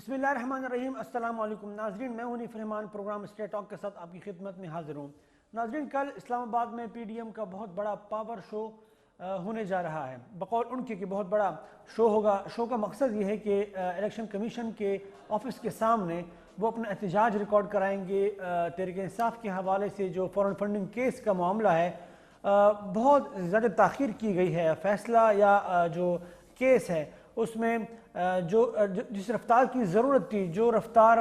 بسم اللہ الرحمن الرحیم۔ السلام علیکم ناظرین، میں ہوں نیف رحمان، پروگرام اسٹیٹ ٹاک کے ساتھ آپ کی خدمت میں حاضر ہوں۔ ناظرین، کل اسلام آباد میں پی ڈی ایم کا بہت بڑا پاور شو ہونے جا رہا ہے۔ بقول ان کے کہ بہت بڑا شو ہوگا۔ شو کا مقصد یہ ہے کہ الیکشن کمیشن کے آفس کے سامنے وہ اپنا احتجاج ریکارڈ کرائیں گے تحریک انصاف کے حوالے سے جو فورن فنڈنگ کیس کا معاملہ ہے۔ بہت زیادہ تاخیر کی گئی ہے فیصلہ یا جو کیس ہے اس میں جس رفتار کی ضرورت تھی، جو رفتار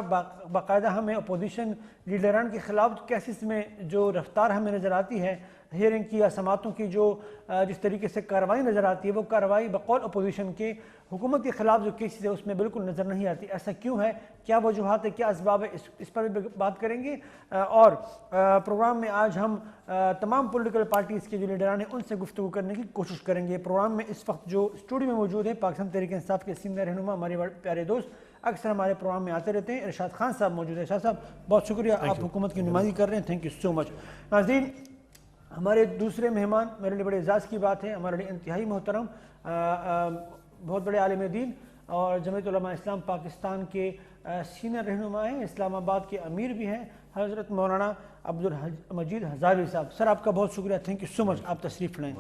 باقاعدہ ہمیں اپوزیشن لیڈران کے خلاف کیسز میں جو رفتار ہمیں نظر آتی ہے، ہیئرنگ کی یا سماعتوں کی جو جس طریقے سے کارروائی نظر آتی ہے، وہ کارروائی بقول اپوزیشن کے حکومت کے خلاف جو کیسز ہے اس میں بالکل نظر نہیں آتی۔ ایسا کیوں ہے؟ کیا وجوہات ہے؟ کیا اسباب ہے؟ اس پر بھی بات کریں گے۔ اور پروگرام میں آج ہم تمام پولیٹیکل پارٹیز کے جو لیڈران ہیں ان سے گفتگو کرنے کی کوشش کریں گے۔ پروگرام میں اس وقت جو اسٹوڈیو میں موجود ہیں پاکستان تحریک انصاف کے سینئر رہنما، ہمارے پیارے دوست، اکثر ہمارے پروگرام میں آتے رہتے ہیں، ارشاد خان صاحب موجود ہیں۔ ارشاد صاحب بہت شکریہ، آپ حکومت کی نمائندگی کر رہے ہیں، تھینک یو سو مچ۔ ناظرین، ہمارے دوسرے مہمان میرے لیے بڑے اعزاز کی بات ہے، ہمارے لیے انتہائی محترم، بہت بڑے عالم دین اور جمعیت علماء اسلام پاکستان کے سینئر رہنما ہیں، اسلام آباد کے امیر بھی ہیں، حضرت مولانا عبدالمجید ہزاروی صاحب۔ سر آپ کا بہت شکریہ، تھینک یو سو مچ، آپ تشریف لائیں۔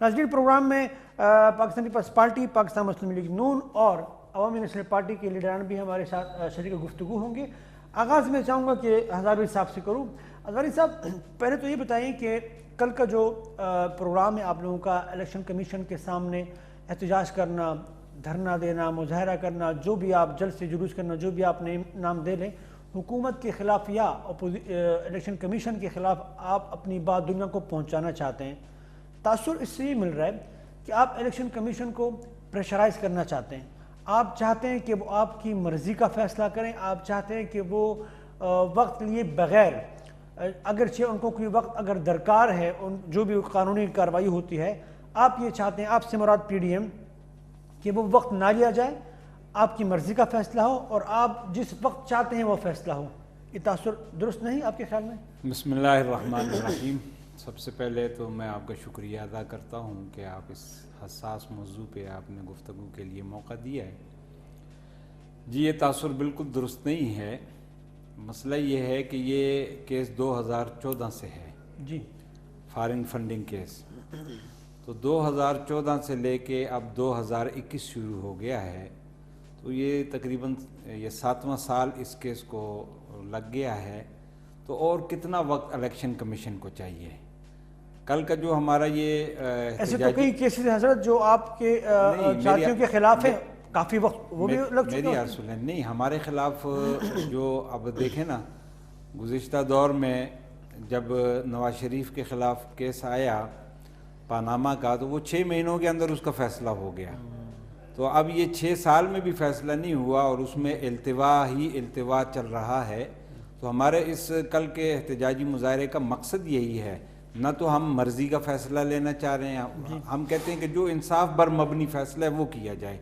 ناظرین، پروگرام میں پاکستان پیپلز پارٹی، پاکستان مسلم لیگ نون اور عوامی نیشنل پارٹی کے لیڈران بھی ہمارے ساتھ شریک گفتگو ہوں گے۔ آغاز میں چاہوں گا کہ ہزاروی صاحب سے کروں۔ ہزاروی صاحب، پہلے تو یہ بتائیں کہ کل کا جو پروگرام ہے آپ لوگوں کا، الیکشن کمیشن کے سامنے احتجاج کرنا، دھرنا دینا، مظاہرہ کرنا، جو بھی آپ جلد سے جلوس کرنا، جو بھی آپ نام دے لیں، حکومت کے خلاف یا الیکشن کمیشن کے خلاف آپ اپنی بات دنیا کو پہنچانا چاہتے ہیں۔ تاثر اس سے یہ مل رہا ہے کہ آپ الیکشن کمیشن کو پریشرائز کرنا چاہتے ہیں، آپ چاہتے ہیں کہ وہ آپ کی مرضی کا فیصلہ کریں، آپ چاہتے ہیں کہ وہ وقت لیے بغیر، اگرچہ ان کو کوئی وقت اگر درکار ہے، جو بھی قانونی کارروائی ہوتی ہے، آپ یہ چاہتے ہیں، آپ سے مراد پی ڈی ایم، کہ وہ وقت نہ لیا جائے، آپ کی مرضی کا فیصلہ ہو اور آپ جس وقت چاہتے ہیں وہ فیصلہ ہو۔ یہ تاثر درست نہیں آپ کے خیال میں؟ بسم اللہ الرحمن الرحیم۔ سب سے پہلے تو میں آپ کا شکریہ ادا کرتا ہوں کہ آپ اس حساس موضوع پہ آپ نے گفتگو کے لیے موقع دیا ہے۔ جی، یہ تاثر بالکل درست نہیں ہے۔ مسئلہ یہ ہے کہ یہ کیس 2014 سے ہے، جی، فارن فنڈنگ کیس، تو 2014 سے لے کے اب 2021 شروع ہو گیا ہے، تو یہ تقریباً 7واں سال اس کیس کو لگ گیا ہے۔ تو اور کتنا وقت الیکشن کمیشن کو چاہیے؟ کل کا جو ہمارا یہ ایسے تو کئی کیسز حضرت جو آپ کے ساتھیوں کے خلاف ہیں، کافی وقت وہ بھی لگ چکا ہے۔ میری عرض سنیں، نہیں، ہمارے خلاف جو اب دیکھیں نا، گزشتہ دور میں جب نواز شریف کے خلاف کیس آیا پاناما کا، تو وہ 6 مہینوں کے اندر اس کا فیصلہ ہو گیا۔ تو اب یہ 6 سال میں بھی فیصلہ نہیں ہوا اور اس میں التوا ہی التوا چل رہا ہے۔ تو ہمارے اس کل کے احتجاجی مظاہرے کا مقصد یہی ہے، نہ تو ہم مرضی کا فیصلہ لینا چاہ رہے ہیں، ہم کہتے ہیں کہ جو انصاف پر مبنی فیصلہ ہے وہ کیا جائے۔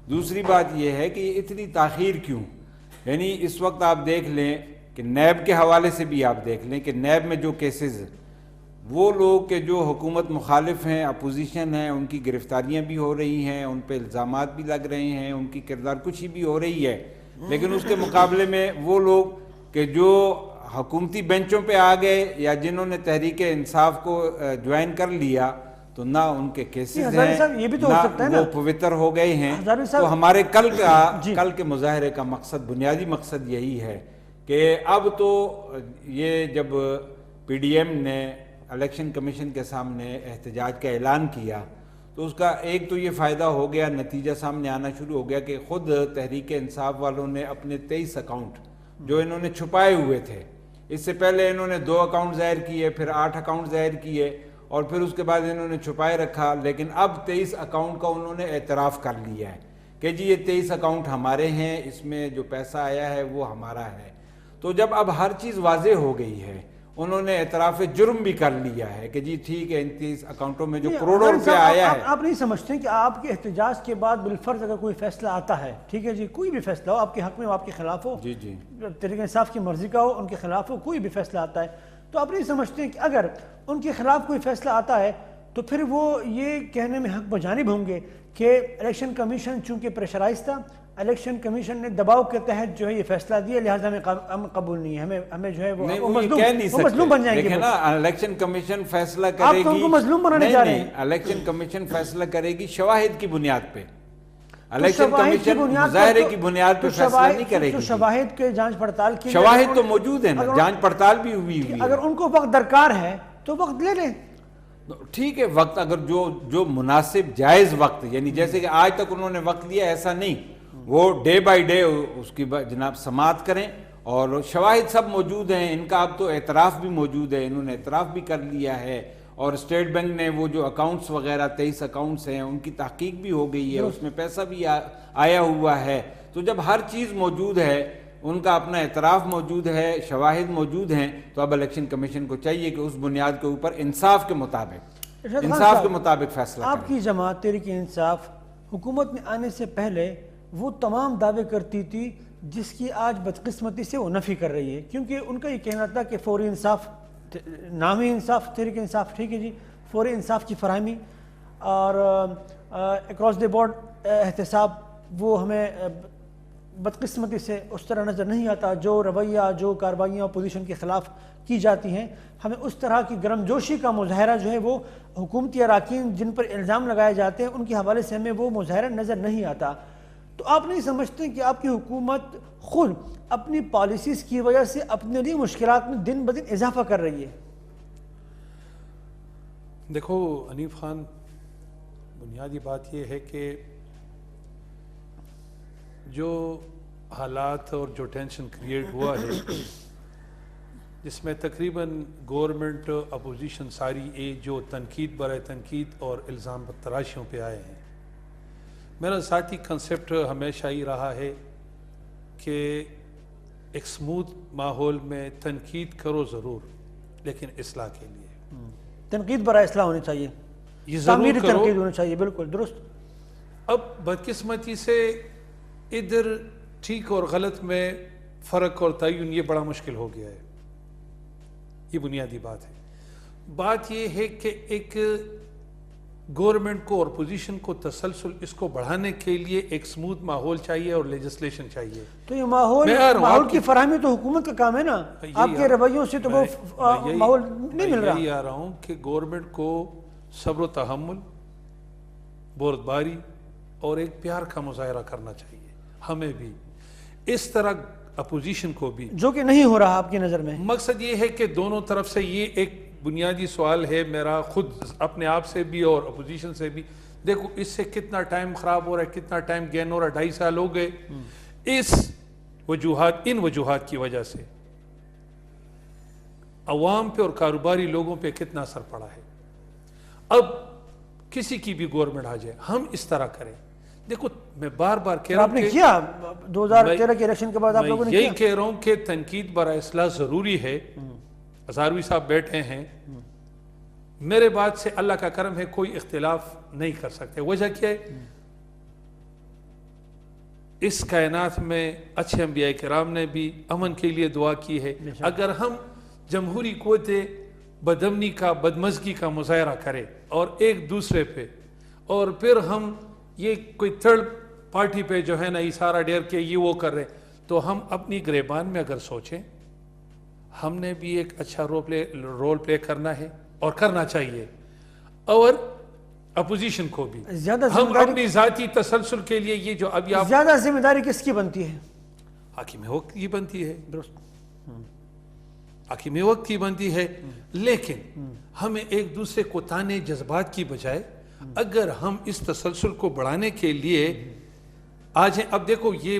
دوسری بات یہ ہے کہ اتنی تاخیر کیوں؟ یعنی اس وقت آپ دیکھ لیں کہ نیب کے حوالے سے بھی آپ دیکھ لیں کہ نیب میں جو کیسز، وہ لوگ کہ جو حکومت مخالف ہیں، اپوزیشن ہیں، ان کی گرفتاریاں بھی ہو رہی ہیں، ان پہ الزامات بھی لگ رہے ہیں، ان کی کردار کشی بھی ہو رہی ہے، لیکن اس کے مقابلے میں وہ لوگ کہ جو حکومتی بینچوں پہ آ گئے یا جنہوں نے تحریک انصاف کو جوائن کر لیا، تو نہ ان کے کیسز ہیں، نہ وہ پوتر ہو گئے ہیں۔ تو ہمارے کل کے مظاہرے کا مقصد، بنیادی مقصد یہی ہے کہ اب تو یہ جب پی ڈی ایم نے الیکشن کمیشن کے سامنے احتجاج کا اعلان کیا، تو اس کا ایک تو یہ فائدہ ہو گیا، نتیجہ سامنے آنا شروع ہو گیا کہ خود تحریک انصاف والوں نے اپنے 23 اکاؤنٹ جو انہوں نے چھپائے ہوئے تھے، اس سے پہلے انہوں نے 2 اکاؤنٹ ظاہر کیے، پھر 8 اکاؤنٹ ظاہر کیے اور پھر اس کے بعد انہوں نے چھپائے رکھا، لیکن اب 23 اکاؤنٹ کا انہوں نے اعتراف کر لیا ہے کہ جی یہ 23 اکاؤنٹ ہمارے ہیں، اس میں جو پیسہ آیا ہے وہ ہمارا ہے۔ تو جب اب ہر چیز واضح ہو گئی ہے، انہوں نے اعتراف جرم بھی کر لیا ہے کہ جی ٹھیک ہے، ان 23 اکاؤنٹوں میں جو کروڑوں روپے آیا ہے۔ آپ نہیں سمجھتے کہ آپ کے احتجاج کے بعد بالفرض اگر کوئی فیصلہ آتا ہے، ٹھیک ہے جی، کوئی بھی فیصلہ ہو آپ کے حق میں ہو، آپ کے خلاف ہو، جی جی، تحریک انصاف کی مرضی کا ہو، ان کے خلاف ہو، کوئی بھی فیصلہ آتا ہے، تو آپ نہیں سمجھتے کہ اگر ان کے خلاف کوئی فیصلہ آتا ہے تو پھر وہ یہ کہنے میں حق بجانب ہوں گے کہ الیکشن کمیشن چونکہ پریشرائز تھا، الیکشن کمیشن نے دباؤ کے تحت جو ہے یہ فیصلہ دیا، لہٰذا ہمیں قبول نہیں ہے، ہمیں جو ہے وہ مظلوم بن جائیں گے۔ دیکھیں نا الیکشن کمیشن فیصلہ آپ کرے تو ان گی، کو مظلوم بنانے جا رہے ہیں۔ الیکشن کمیشن فیصلہ کرے گی شواہد کی بنیاد پہ، الیکشن شواہد کی کمیشن بنیاد پر مظاہرے کی بنیاد پہ فیصلہ نہیں کرے تو گی۔ شواہد کے جانچ پڑتال کی شواہد تو موجود ہیں نا، جانچ پڑتال بھی ہوئی ہے۔ اگر ان کو وقت درکار ہے تو وقت لے لیں۔ ٹھیک ہے، وقت اگر جو مناسب جائز وقت، یعنی جیسے کہ آج تک انہوں نے وقت لیا ایسا نہیں، وہ ڈے بائی ڈے اس کی جناب سماعت کریں، اور شواہد سب موجود ہیں، ان کا اب تو اعتراف بھی موجود ہے، انہوں نے اعتراف بھی کر لیا ہے، اور اسٹیٹ بینک نے وہ جو اکاؤنٹس وغیرہ 23 اکاؤنٹس ہیں ان کی تحقیق بھی ہو گئی ہے، اس میں پیسہ بھی آیا ہوا ہے۔ تو جب ہر چیز موجود ہے، ان کا اپنا اعتراف موجود ہے، شواہد موجود ہیں، تو اب الیکشن کمیشن کو چاہیے کہ اس بنیاد کے اوپر انصاف کے مطابق فیصلہ کرے۔ آپ کی جماعت تحریک انصاف حکومت میں آنے سے پہلے وہ تمام دعوے کرتی تھی جس کی آج بدقسمتی سے وہ نفی کر رہی ہے، کیونکہ ان کا یہ کہنا تھا کہ فوری انصاف، نامی انصاف تحریک انصاف، ٹھیک ہے جی، فوری انصاف کی فراہمی اور اکراس دی بورڈ احتساب، وہ ہمیں بدقسمتی سے اس طرح نظر نہیں آتا۔ جو رویہ، جو کارروائیاں اپوزیشن کے خلاف کی جاتی ہیں، ہمیں اس طرح کی گرم جوشی کا مظاہرہ جو ہے وہ حکومتی اراکین جن پر الزام لگائے جاتے ہیں ان کے حوالے سے ہمیں وہ مظاہرہ نظر نہیں آتا۔ تو آپ نہیں سمجھتے کہ آپ کی حکومت خود اپنی پالیسیز کی وجہ سے اپنے لیے مشکلات میں دن بدن اضافہ کر رہی ہے؟ دیکھو حنیف خان، بنیادی بات یہ ہے کہ جو حالات اور جو ٹینشن کریٹ ہوا ہے، جس میں تقریباً گورنمنٹ اپوزیشن ساری جو تنقید برائے تنقید اور الزام تراشیوں پہ آئے ہیں، میرا ذاتی کنسیپٹ ہمیشہ ہی رہا ہے کہ ایک سموتھ ماحول میں تنقید کرو ضرور، لیکن اصلاح کے لیے تنقید برائے اصلاح ہونی چاہیے، یہ ضرور تعمیری کرو۔ تنقید ہونی چاہیے، بالکل درست۔ اب بدقسمتی سے ادھر ٹھیک اور غلط میں فرق اور تعین یہ بڑا مشکل ہو گیا ہے، یہ بنیادی بات ہے۔ بات یہ ہے کہ ایک گورنمنٹ کو اور پوزیشن کو تسلسل اس کو بڑھانے کے لیے ایک سموتھ ماحول چاہیے اور لیجسلیشن چاہیے۔ تو یہ ماحول کی فراہمی تو حکومت کا کام ہے نا، آپ کے رویوں سے تو وہ ماحول نہیں مل رہا۔ میں یہی آ رہا ہوں کہ گورنمنٹ کو صبر و تحمل، بردباری اور ایک پیار کا مظاہرہ کرنا چاہیے، ہمیں بھی اس طرح اپوزیشن کو بھی، جو کہ نہیں ہو رہا آپ کی نظر میں۔ مقصد یہ ہے کہ دونوں طرف سے یہ ایک بنیادی سوال ہے میرا خود اپنے آپ سے بھی اور اپوزیشن سے بھی، دیکھو اس سے کتنا ٹائم خراب ہو رہا ہے، کتنا ٹائم گین ہو رہا ہے، 2.5 سال ہو گئے، ان وجوہات کی وجہ سے عوام پہ اور کاروباری لوگوں پہ کتنا اثر پڑا ہے۔ اب کسی کی بھی گورنمنٹ آ جائے، ہم اس طرح کریں۔ دیکھو میں بار بار کہہ رہا ہوں، آپ نے کیا 2013 کے الیکشن کے بعد آپ لوگوں نے یہی کیا؟ کہہ رہا ہوں کہ تنقید برائے اصلاح ضروری ہے۔ ہزاروی صاحب بیٹھے ہیں، میرے بات سے اللہ کا کرم ہے کوئی اختلاف نہیں کر سکتے۔ وجہ کیا ہے؟ اس کائنات میں اچھے انبیاء کرام نے بھی امن کے لیے دعا کی ہے۔ اگر ہم جمہوری قوت بدامنی کا، بدمزگی کا مظاہرہ کریں اور ایک دوسرے پہ، اور پھر ہم یہ کوئی تھرڈ پارٹی پہ جو ہے نا اشارہ ڈیر کے یہ وہ کر رہے، تو ہم اپنی گریبان میں اگر سوچیں، ہم نے بھی ایک اچھا رول پلے کرنا ہے اور کرنا چاہیے، اور اپوزیشن کو بھی۔ ہم اپنی ذاتی تسلسل کے لیے یہ جو ابھی آپ، زیادہ ذمہ داری کس کی بنتی ہے؟ حاکم وقت کی بنتی ہے، درست، حاکم وقت کی بنتی ہے، لیکن ہمیں ایک دوسرے کو تانے جذبات کی بجائے اگر ہم اس تسلسل کو بڑھانے کے لیے آج ہیں، اب دیکھو یہ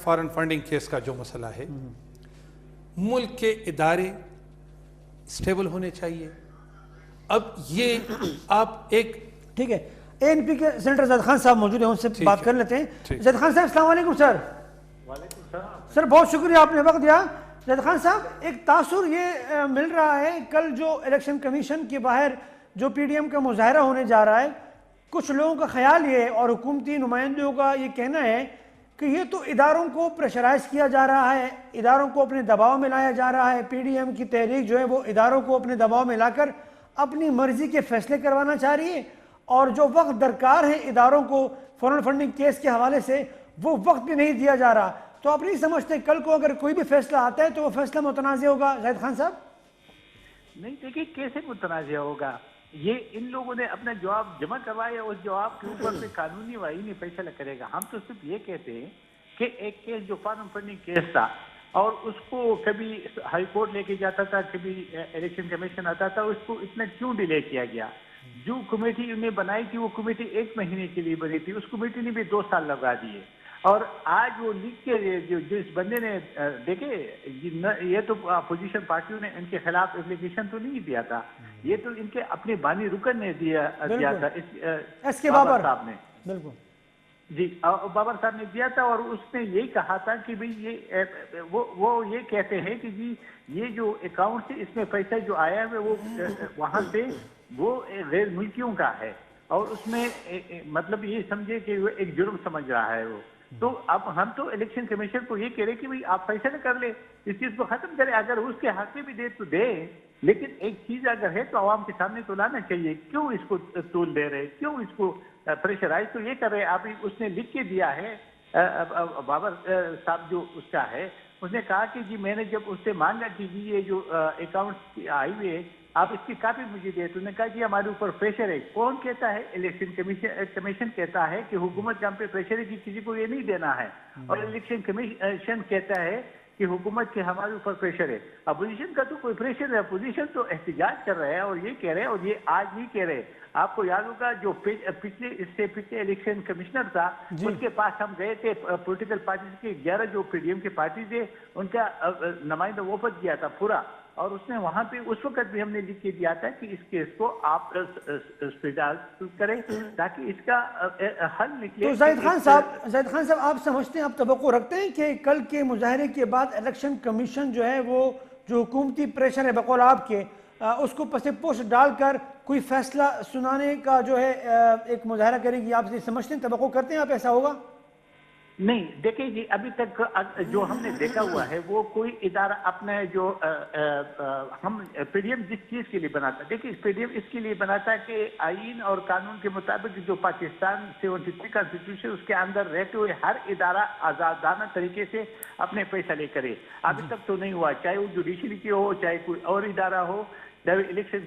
فارن فنڈنگ کیس کا جو مسئلہ ہے، ملک کے ادارے سٹیبل ہونے چاہیے۔ اب یہ آپ ایک، ٹھیک ہے، اے این پی کے سینیٹر زید خان صاحب موجود ہیں، ان سے بات کر لیتے ہیں۔ زید خان صاحب السلام علیکم سر۔ وعلیکم السلام سر بہت شکریہ آپ نے وقت دیا۔ زید خان صاحب، ایک تاثر یہ مل رہا ہے کل جو الیکشن کمیشن کے باہر جو پی ڈی ایم کا مظاہرہ ہونے جا رہا ہے، کچھ لوگوں کا خیال یہ اور حکومتی نمائندوں کا یہ کہنا ہے کہ یہ تو اداروں کو پریشرائز کیا جا رہا ہے، اداروں کو اپنے دباؤ میں لایا جا رہا ہے، پی ڈی ایم کی تحریک جو ہے وہ اداروں کو اپنے دباؤ میں لا کر اپنی مرضی کے فیصلے کروانا چاہ رہی ہے، اور جو وقت درکار ہے اداروں کو فورن فنڈنگ کیس کے حوالے سے وہ وقت بھی نہیں دیا جا رہا. تو آپ نہیں سمجھتے کل کو اگر کوئی بھی فیصلہ آتا ہے تو وہ فیصلہ متنازع ہوگا زاہد خان صاحب؟ نہیں دیکھیے کیسے متنازع ہوگا. یہ ان لوگوں نے اپنا جواب جمع کروایا, اس جواب کے اوپر سے قانونی وہی فیصلہ کرے گا. ہم تو صرف یہ کہتے ہیں کہ ایک کیس جو فارم فنڈنگ کیس تھا اور اس کو کبھی ہائی کورٹ لے کے جاتا تھا, کبھی الیکشن کمیشن آتا تھا, اس کو اتنا کیوں ڈیلے کیا گیا؟ جو کمیٹی انہیں بنائی تھی وہ کمیٹی 1 مہینے کے لیے بنی تھی, اس کمیٹی نے بھی 2 سال لگا دیے. اور آج وہ لکھ کے جو اس بندے نے دیکھے, یہ تو اپوزیشن پارٹیوں نے ان کے خلاف اپلیکیشن تو نہیں دیا تھا, یہ تو ان کے اپنے بانی رکن نے دیا تھا, اس کے بابر صاحب نے. بالکل جی, بابر صاحب نے دیا تھا, اور اس نے یہی کہا تھا کہ بھئی یہ وہ یہ کہتے ہیں کہ جی یہ جو اکاؤنٹ سے اس میں پیسہ جو آیا ہے وہ وہاں سے وہ غیر ملکیوں کا ہے, اور اس میں مطلب یہ سمجھے کہ وہ ایک جرم سمجھ رہا ہے وہ. تو اب ہم تو الیکشن کمیشن کو یہ کہہ رہے کہ بھئی آپ فیصلہ کر لیں, اس چیز کو ختم کریں. اگر اس کے حق میں بھی دے تو دے, لیکن ایک چیز اگر ہے تو عوام کے سامنے تو لانا چاہیے. کیوں اس کو طول دے رہے, کیوں اس کو پریشرائز تو یہ کر رہے؟ اب اس نے لکھ کے دیا ہے, بابر صاحب جو اس کا ہے, اس نے کہا کہ جی میں نے جب اس سے مانگا کہ جی یہ جو اکاؤنٹ آئی ہوئے ہے آپ اس کی کاپی مجھے دے, تو نے کہا جی ہمارے اوپر پریشر ہے. کون کہتا ہے؟ الیکشن کمیشن کہتا ہے کہ حکومت کے ہم پہ پریشر ہے کہ کسی کو یہ نہیں دینا ہے, اور الیکشن کمیشن کہتا ہے کہ حکومت کے ہمارے اوپر پریشر ہے. اپوزیشن کا تو کوئی پریشر ہے, اپوزیشن تو احتجاج کر رہے ہیں اور یہ کہہ رہے ہیں, اور یہ آج نہیں کہہ رہے. آپ کو یاد ہوگا جو پچھلے الیکشن کمشنر تھا, اس کے پاس ہم گئے تھے, پولیٹیکل پارٹیز کے 11 جو پی ڈی ایم کے پارٹی تھے ان کا نمائندہ وفد کیا تھا پورا, اور اس نے وہاں پہ اس وقت بھی ہم نے لکھ کے دیا تھا کہ اس کیس کو آپ کریں تاکہ اس کا حل نکلے. تو زاہد خان صاحب آپ سمجھتے ہیں, آپ توقع رکھتے ہیں کہ کل کے مظاہرے کے بعد الیکشن کمیشن جو ہے وہ جو حکومتی پریشر ہے بقول آپ کے, اس کو پس پوش ڈال کر کوئی فیصلہ سنانے کا جو ہے ایک مظاہرہ کرے گی؟ آپ سمجھتے ہیں, توقع کرتے ہیں آپ ایسا ہوگا؟ نہیں دیکھیں جی, ابھی تک جو ہم نے دیکھا ہوا ہے وہ کوئی ادارہ اپنے جو ہم پی ڈی ایم جس چیز کے لیے بناتا ہے, دیکھیں پی ڈی ایم اس کے لیے بناتا ہے کہ آئین اور قانون کے مطابق جو پاکستان 73 کانسٹیٹیوشن اس کے اندر رہتے ہوئے ہر ادارہ آزادانہ طریقے سے اپنے فیصلے کرے. ابھی تک تو نہیں ہوا, چاہے وہ جوڈیشری کی ہو, چاہے کوئی اور ادارہ ہو, چاہے الیکشن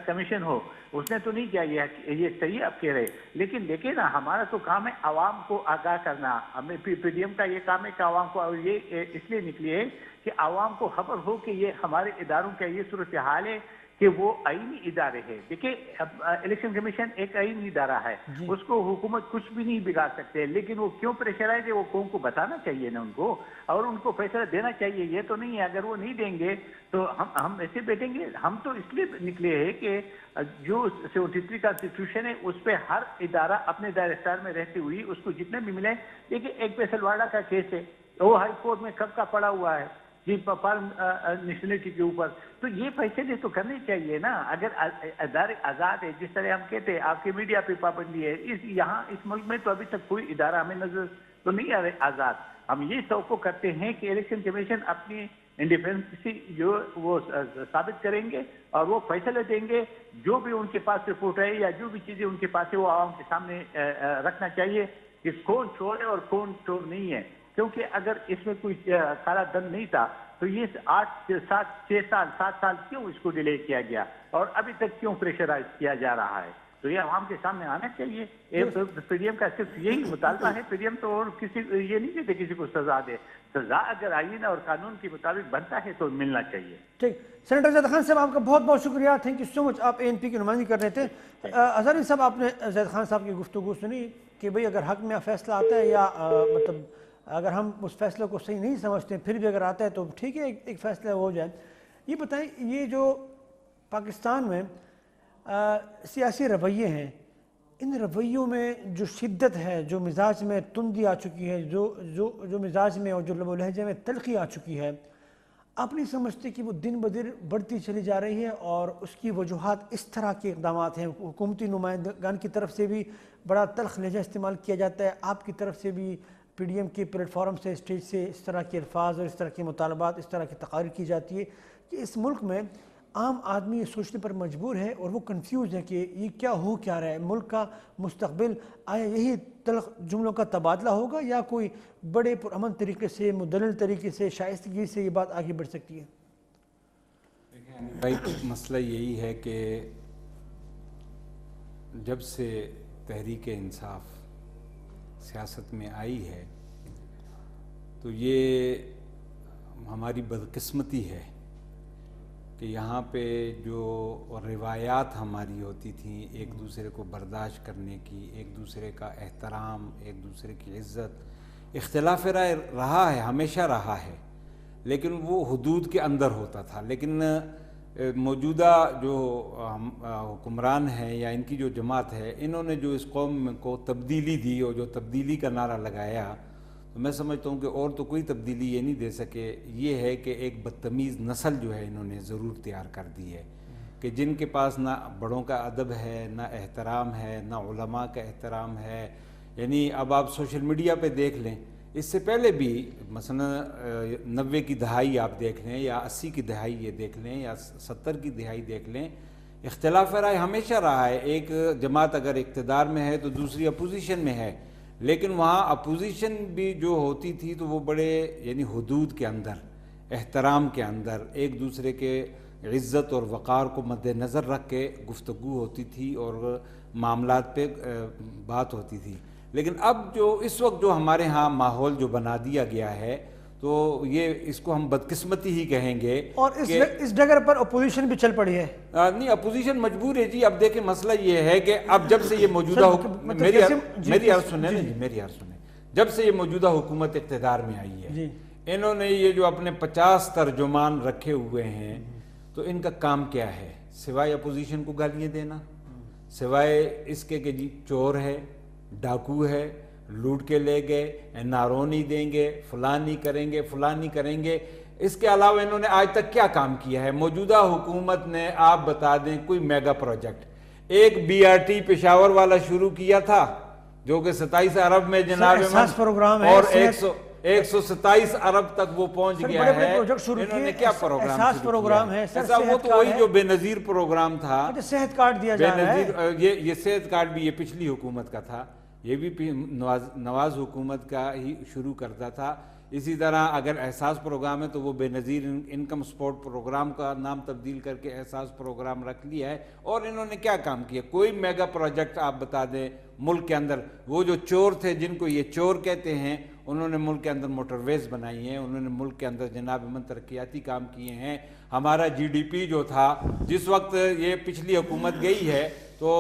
کمیشن ہو, اس نے تو نہیں کیا. یہ صحیح آپ کہہ رہے, لیکن دیکھیں نا ہمارا تو کام ہے عوام کو آگاہ کرنا. ہمیں پی ڈی ایم کا یہ کام ہے کہ عوام کو, اور یہ اس لیے نکلی ہے کہ عوام کو خبر ہو کہ یہ ہمارے اداروں کا یہ صورتحال ہے کہ وہ آئینی ادارے ہیں. دیکھیں الیکشن کمیشن ایک آئینی ادارہ ہے, اس کو حکومت کچھ بھی نہیں بگاڑ سکتے, لیکن وہ کیوں پریشرائز ہے وہ قوم کو بتانا چاہیے نا ان کو, اور ان کو فیصلہ دینا چاہیے. یہ تو نہیں ہے اگر وہ نہیں دیں گے تو ہم ایسے بیٹھیں گے. ہم تو اس لیے نکلے ہیں کہ جو 73 کانسٹیٹیوشن ہے اس پہ ہر ادارہ اپنے دائرہ اختیار میں رہتے ہوئی اس کو جتنے بھی ملے. دیکھیے ایک فیصل واڑہ کا کیس ہے, وہ ہائی کورٹ میں کب کا پڑا ہوا ہے جی فارم نیشنلٹی کے اوپر, تو یہ فیصلے تو کرنے چاہیے نا. اگر ادارے آزاد ہے, جس طرح ہم کہتے ہیں آپ کے میڈیا پہ پابندی ہے, یہاں اس ملک میں تو ابھی تک کوئی ادارہ ہمیں نظر تو نہیں آ رہے آزاد. ہم یہ توقع کرتے ہیں کہ الیکشن کمیشن اپنی انڈیپینڈنسی جو وہ ثابت کریں گے اور وہ فیصلے دیں گے. جو بھی ان کے پاس رپورٹ ہے یا جو بھی چیزیں ان کے پاس ہے وہ عوام کے سامنے رکھنا چاہیے کہ کون چور ہے اور کون چور نہیں ہے. کیونکہ اگر اس میں کوئی کالا دھن نہیں تھا تو یہ 7 سال کیوں اس کو ڈیلے کیا گیا اور ابھی تک کیوں پریشرائز کیا جا رہا ہے؟ تو یہ عوام کے سامنے آنا چاہیے. پی ڈی ایم کا صرف یہی مطالبہ ہے. پی ڈی ایم تو اور کسی یہ نہیں کہتے کسی کو سزا دے. سزا اگر آئین اور قانون کے مطابق بنتا ہے تو ملنا چاہیے. ٹھیک, سینیٹر زید خان صاحب آپ کا بہت بہت شکریہ, تھینک یو سو مچ. آپ اے این پی کی نمائندگی کر رہے تھے. اظہر صاحب آپ نے زید خان صاحب کی گفتگو سنی کہ بھئی اگر حق میں فیصلہ آتا ہے یا مطلب اگر ہم اس فیصلے کو صحیح نہیں سمجھتے پھر بھی اگر آتا ہے تو ٹھیک ہے ایک فیصلہ ہو جائے. یہ بتائیں, یہ جو پاکستان میں سیاسی رویے ہیں, ان رویوں میں جو شدت ہے, جو مزاج میں تندی آ چکی ہے, جو مزاج میں اور جو لب و لہجے میں تلخی آ چکی ہے, آپ نہیں سمجھتے کہ وہ دن بدن بڑھتی چلی جا رہی ہے اور اس کی وجوہات اس طرح کے اقدامات ہیں؟ حکومتی نمائندگان کی طرف سے بھی بڑا تلخ لہجہ استعمال کیا جاتا ہے, آپ کی طرف سے بھی پی ڈی ایم کے پلیٹ فارم سے, اسٹیج سے اس طرح کے الفاظ اور اس طرح کے مطالبات, اس طرح کی تقاریر کی جاتی ہے کہ اس ملک میں عام آدمی یہ سوچنے پر مجبور ہے اور وہ کنفیوز ہے کہ یہ کیا ہو کیا رہا ہے، ملک کا مستقبل آیا یہی تلخ جملوں کا تبادلہ ہوگا یا کوئی بڑے پرامن طریقے سے، مدلل طریقے سے، شائستگی سے یہ بات آگے بڑھ سکتی ہے؟ دیکھیں بھائی، مسئلہ یہی ہے کہ جب سے تحریک انصاف سیاست میں آئی ہے تو یہ ہماری بدقسمتی ہے کہ یہاں پہ جو روایات ہماری ہوتی تھیں ایک دوسرے کو برداشت کرنے کی، ایک دوسرے کا احترام، ایک دوسرے کی عزت، اختلاف رائے رہا ہے، ہمیشہ رہا ہے، لیکن وہ حدود کے اندر ہوتا تھا۔ لیکن موجودہ جو حکمران ہیں یا ان کی جو جماعت ہے، انہوں نے جو اس قوم کو تبدیلی دی اور جو تبدیلی کا نعرہ لگایا، تو میں سمجھتا ہوں کہ اور تو کوئی تبدیلی یہ نہیں دے سکے، یہ ہے کہ ایک بدتمیز نسل جو ہے انہوں نے ضرور تیار کر دی ہے، کہ جن کے پاس نہ بڑوں کا ادب ہے، نہ احترام ہے، نہ علماء کا احترام ہے۔ یعنی اب آپ سوشل میڈیا پہ دیکھ لیں، اس سے پہلے بھی مثلا 90 کی دہائی آپ دیکھ لیں یا 80 کی دہائی یہ دیکھ لیں یا 70 کی دہائی دیکھ لیں، اختلاف رائے ہمیشہ رہا ہے۔ ایک جماعت اگر اقتدار میں ہے تو دوسری اپوزیشن میں ہے، لیکن وہاں اپوزیشن بھی جو ہوتی تھی تو وہ بڑے یعنی حدود کے اندر، احترام کے اندر، ایک دوسرے کے عزت اور وقار کو مد نظر رکھ کے گفتگو ہوتی تھی اور معاملات پہ بات ہوتی تھی۔ لیکن اب جو اس وقت جو ہمارے ہاں ماحول جو بنا دیا گیا ہے تو یہ اس کو ہم بدقسمتی ہی کہیں گے۔ اور اس ڈگر پر اپوزیشن بھی چل پڑی ہے۔ نہیں، اپوزیشن مجبور ہے جی۔ اب دیکھیں مسئلہ یہ ہے کہ اب جب سے یہ موجودہ میری عرض سنیں، جب سے یہ موجودہ حکومت اقتدار میں آئی ہے، انہوں نے یہ جو اپنے 50 ترجمان رکھے ہوئے ہیں، تو ان کا کام کیا ہے سوائے اپوزیشن کو گالیاں دینا، سوائے اس کے کہ جی چور ہے، ڈاکو ہے، لوٹ کے لے گئے، نارو نہیں دیں گے، فلاں نہیں کریں گے، فلاں نہیں کریں گے۔ اس کے علاوہ انہوں نے آج تک کیا کام کیا ہے؟ موجودہ حکومت نے آپ بتا دیں کوئی میگا پروجیکٹ، ایک BRT پشاور والا شروع کیا تھا جو کہ 27 ارب میں جناب پروگرام اور 127 ارب تک وہ پہنچ گیا ہے۔ انہوں نے کیا پروگرام ہے؟ ایسا وہ تو وہی جو بے نظیر پروگرام تھا، صحت کارڈ دیا جا رہا ہے۔ یہ صحت کارڈ بھی یہ پچھلی حکومت کا تھا، یہ بھی نواز حکومت کا ہی شروع کرتا تھا۔ اسی طرح اگر احساس پروگرام ہے تو وہ بے نظیر انکم سپورٹ پروگرام کا نام تبدیل کر کے احساس پروگرام رکھ لیا ہے۔ اور انہوں نے کیا کام کیا؟ کوئی میگا پروجیکٹ آپ بتا دیں ملک کے اندر؟ وہ جو چور تھے جن کو یہ چور کہتے ہیں، انہوں نے ملک کے اندر موٹر ویز بنائی ہیں، انہوں نے ملک کے اندر جناب من ترقیاتی کام کیے ہیں۔ ہمارا GDP جو تھا جس وقت یہ پچھلی حکومت گئی ہے تو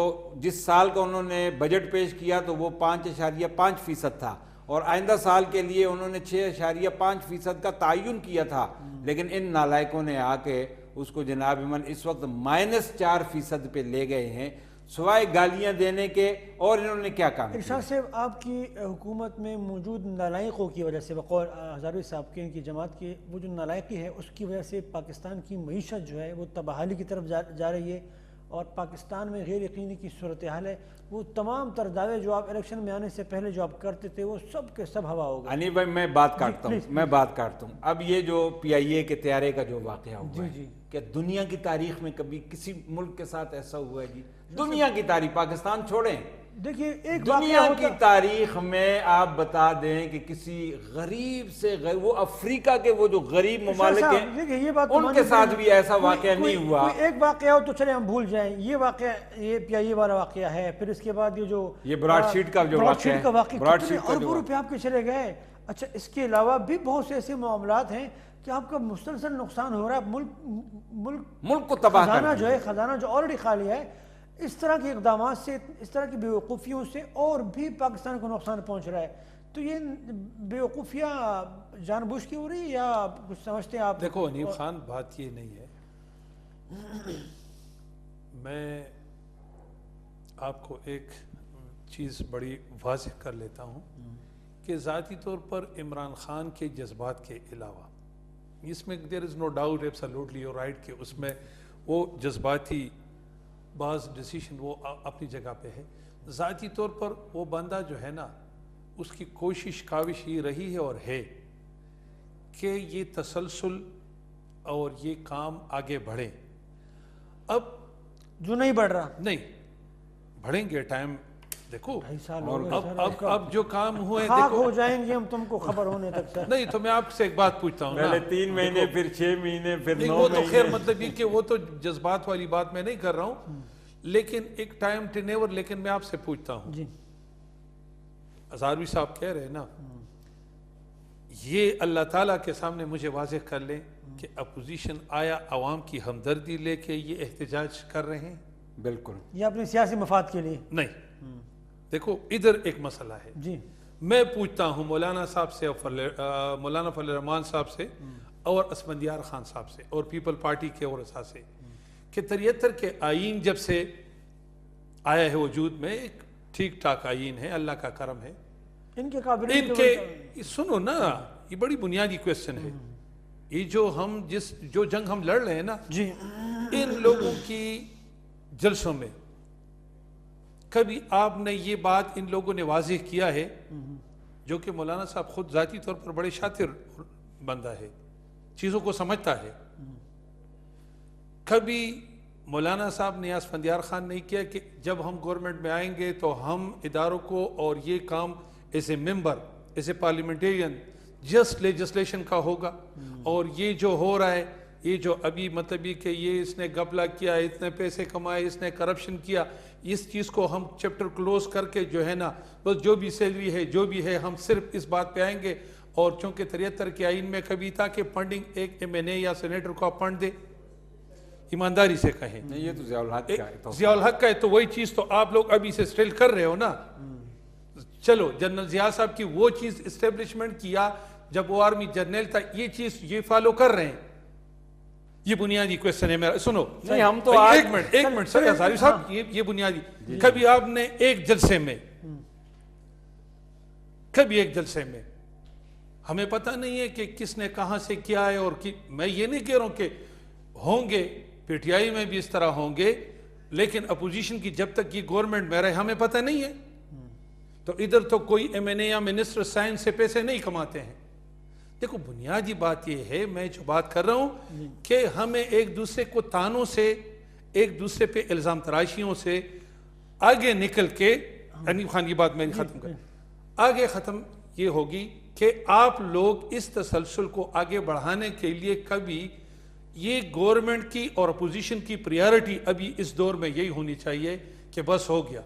جس سال کا انہوں نے بجٹ پیش کیا تو وہ 5.5% تھا، اور آئندہ سال کے لیے انہوں نے 6.5% کا تعین کیا تھا، لیکن ان نالائقوں نے آ کے اس کو جناب من اس وقت -4% پہ لے گئے ہیں، سوائے گالیاں دینے کے۔ اور انہوں نے کیا کام کیا؟ ارشاد صاحب، آپ کی حکومت میں موجود نالائقوں کی وجہ سے، بقول ہزاروی صاحب کے ان کی جماعت کی وہ جو نالائقی ہے، اس کی وجہ سے پاکستان کی معیشت جو ہے وہ تباہلی کی طرف جا رہی ہے، اور پاکستان میں غیر یقینی کی صورتحال ہے۔ وہ تمام تر دعوے جو آپ الیکشن میں آنے سے پہلے جو آپ کرتے تھے وہ سب کے سب ہوا ہوگا۔ انیل بھائی میں بات کاٹتا ہوں، اب یہ جو PIA کے طیارے کا جو واقعہ ہوا ہے، کہ دنیا کی تاریخ میں کبھی کسی ملک کے ساتھ ایسا ہوا ہے جی؟ دنیا کی تاریخ، پاکستان چھوڑیں، دیکھیے ایک دنیا کی تاریخ میں آپ بتا دیں کہ کسی غریب سے وہ افریقہ کے وہ جو غریب ممالک ہیں ان کے ساتھ بھی ایسا واقعہ نہیں ہوا۔ ایک واقعہ ہو تو چلے ہم بھول جائیں، یہ واقعہ یہ PIA والا واقعہ ہے، پھر اس کے بعد یہ براڈ شیٹ کا جو واقعہ ہے، اربوں روپے آپ کے چلے گئے۔ اچھا، اس کے علاوہ بھی بہت سے ایسے معاملات ہیں کہ آپ کا مسلسل نقصان ہو رہا ہے، ملک کو تباہ کر خزانہ جو ہے، خزانہ جو آلریڈی خالی ہے، اس طرح کے اقدامات سے، اس طرح کی بیوقوفیوں سے اور بھی پاکستان کو نقصان پہنچ رہا ہے۔ تو یہ بیوقوفیاں جان بوجھ کی ہو رہی ہے یا کچھ سمجھتے ہیں آپ؟ دیکھو انیل خان، بات یہ نہیں ہے، میں آپ کو ایک چیز بڑی واضح کر لیتا ہوں کہ ذاتی طور پر عمران خان کے جذبات کے علاوہ، اس میں there is no doubt absolutely you right کہ اس میں وہ جذباتی بعض ڈیسیشن وہ اپنی جگہ پہ ہے۔ ذاتی طور پر وہ بندہ جو ہے نا، اس کی کوشش کاوش یہ رہی ہے اور ہے کہ یہ تسلسل اور یہ کام آگے بڑھے، اب جو نہیں بڑھ رہا نہیں بڑھیں گے ٹائم دیکھو 2.5 سال ہو گئے سر، اب جو کام ہوئے خاک دیکھو ہو جائیں گے ہم تم کو خبر ہونے تک سر. نہیں تو میں آپ سے ایک بات پوچھتا ہوں نا پہلے 3 مہینے پھر 6 مہینے پھر 9 نہیں مہینے. وہ تو خیر مطلب یہ کہ وہ تو جذبات والی بات میں نہیں کر رہا ہوں لیکن ایک ٹائم ٹینیور. لیکن میں آپ سے پوچھتا ہوں جی ہزاروی صاحب کہہ رہے ہیں نا یہ اللہ تعالیٰ کے سامنے مجھے واضح کر لیں کہ اپوزیشن آیا عوام کی ہمدردی لے کے یہ احتجاج کر رہے ہیں؟ بالکل یہ اپنے سیاسی مفاد کے لیے نہیں. دیکھو ادھر ایک مسئلہ ہے. جی میں پوچھتا ہوں مولانا صاحب سے مولانا فضل الرحمان صاحب سے اور اسفندیار خان صاحب سے اور پیپل پارٹی کے ورثاء سے کہ 73 کے آئین جب سے آیا ہے وجود میں ایک ٹھیک ٹھاک آئین ہے، اللہ کا کرم ہے. ان کے قابل ان کے سنو نا یہ بڑی بنیادی کویسچن ہے. یہ جو جنگ ہم لڑ رہے ہیں نا جی ان لوگوں کی جلسوں میں کبھی آپ نے یہ بات ان لوگوں نے واضح کیا ہے جو کہ مولانا صاحب خود ذاتی طور پر بڑے شاطر بندہ ہے، چیزوں کو سمجھتا ہے. کبھی مولانا صاحب نے اسفندیار خان نہیں کیا کہ جب ہم گورنمنٹ میں آئیں گے تو ہم اداروں کو اور یہ کام as a member as a parliamentarian just legislation کا ہوگا اور یہ جو ہو رہا ہے یہ جو ابھی مطلب یہ کہ یہ اس نے گپلا کیا، اتنے پیسے کمائے، اس نے کرپشن کیا، اس چیز کو ہم چیپٹر کلوز کر کے جو ہے نا بس جو بھی سیلری ہے جو بھی ہے ہم صرف اس بات پہ آئیں گے. اور چونکہ 73 کے آئین میں کبھی تھا کہ فنڈنگ ایک MNA یا سینیٹر کو فنڈ دے، ایمانداری سے کہیں نہیں یہ تو ضیاء الحق کا ہے. ضیاء الحق کا ہے تو وہی چیز تو آپ لوگ ابھی سے اسٹیل کر رہے ہو نا. چلو جنرل ضیاء صاحب کی وہ چیز اسٹیبلشمنٹ کیا جب وہ آرمی جنرل تھا، یہ چیز یہ فالو کر رہے ہیں. یہ بنیادی کویسچن ہے میرا. سنو نہیں ہم تو ایک منٹ سر ہزاری صاحب یہ بنیادی کبھی آپ نے ایک جلسے میں ہمیں پتہ نہیں ہے کہ کس نے کہاں سے کیا ہے اور میں یہ نہیں کہہ رہا ہوں کہ ہوں گے PTI میں بھی اس طرح ہوں گے لیکن اپوزیشن کی جب تک یہ گورنمنٹ میں رہے ہمیں پتہ نہیں ہے. تو ادھر تو کوئی MNA یا منسٹر سائنس سے پیسے نہیں کماتے ہیں. دیکھو بنیادی بات یہ ہے میں جو بات کر رہا ہوں کہ ہمیں ایک دوسرے کو تانوں سے ایک دوسرے پہ الزام تراشیوں سے آگے نکل کے انیب خان کی بات میں ختم کر آگے ختم یہ ہوگی کہ آپ لوگ اس تسلسل کو آگے بڑھانے کے لیے کبھی یہ گورنمنٹ کی اور اپوزیشن کی پریارٹی ابھی اس دور میں یہی ہونی چاہیے کہ بس ہو گیا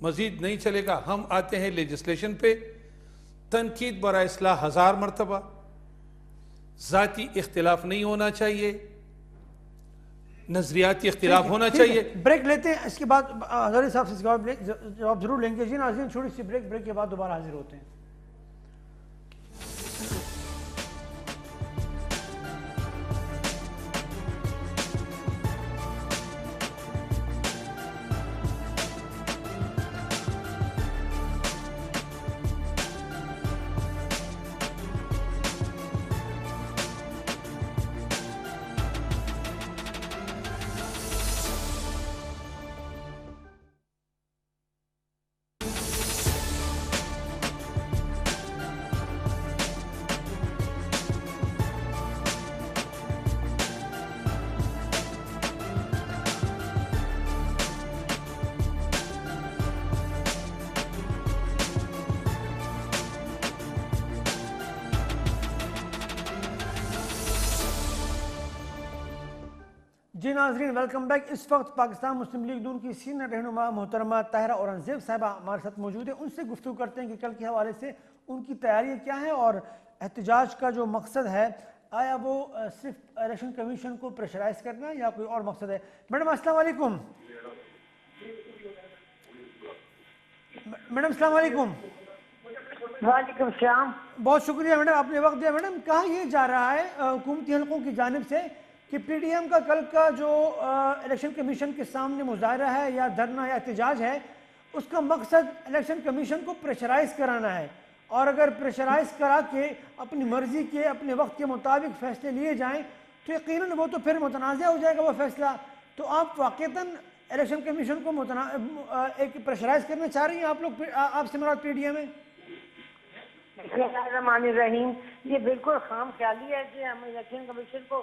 مزید نہیں چلے گا. ہم آتے ہیں لیجسلیشن پہ. تنقید برائے اصلاح 1000 مرتبہ، ذاتی اختلاف نہیں ہونا چاہیے، نظریاتی اختلاف ہونا چاہیے. بریک لیتے ہیں، اس کے بعد ہزاری صاحب سے جواب ضرور لیں گے. جی ناظرین چھوٹی سی بریک کے بعد دوبارہ حاضر ہوتے ہیں. جی ناظرین ویلکم بیک. اس وقت پاکستان مسلم لیگ نون کی سینئر رہنما محترمہ طاہرہ اورنگزیب صاحبہ ہمارے ساتھ موجود ہیں. ان سے گفتگو کرتے ہیں کہ کل کے حوالے سے ان کی تیاریاں کیا ہیں اور احتجاج کا جو مقصد ہے آیا وہ صرف الیکشن کمیشن کو پریشرائز کرنا ہے یا کوئی اور مقصد ہے. میڈم السلام علیکم. میڈم السلام علیکم. وعلیکم السلام. بہت شکریہ میڈم آپ نے وقت دیا. میڈم کہا یہ جا رہا ہے حکومتی حلقوں کی جانب سے کہ PDM کا کل کا جو الیکشن کمیشن کے سامنے مظاہرہ ہے یا دھرنا یا احتجاج ہے اس کا مقصد الیکشن کمیشن کو پریشرائز کرانا ہے اور اگر پریشرائز کرا کے اپنی مرضی کے اپنے وقت کے مطابق فیصلے لیے جائیں تو یقیناً وہ تو پھر متنازع ہو جائے گا وہ فیصلہ. تو آپ واقعتاً الیکشن کمیشن کو ایک پریشرائز کرنا چاہ رہی ہیں آپ لوگ؟ آپ سے مراد PDM ہے؟ بسم اللہ الرحمن الرحیم. یہ بالکل خام خیالی ہے کہ ہم الیکشن کمیشن کو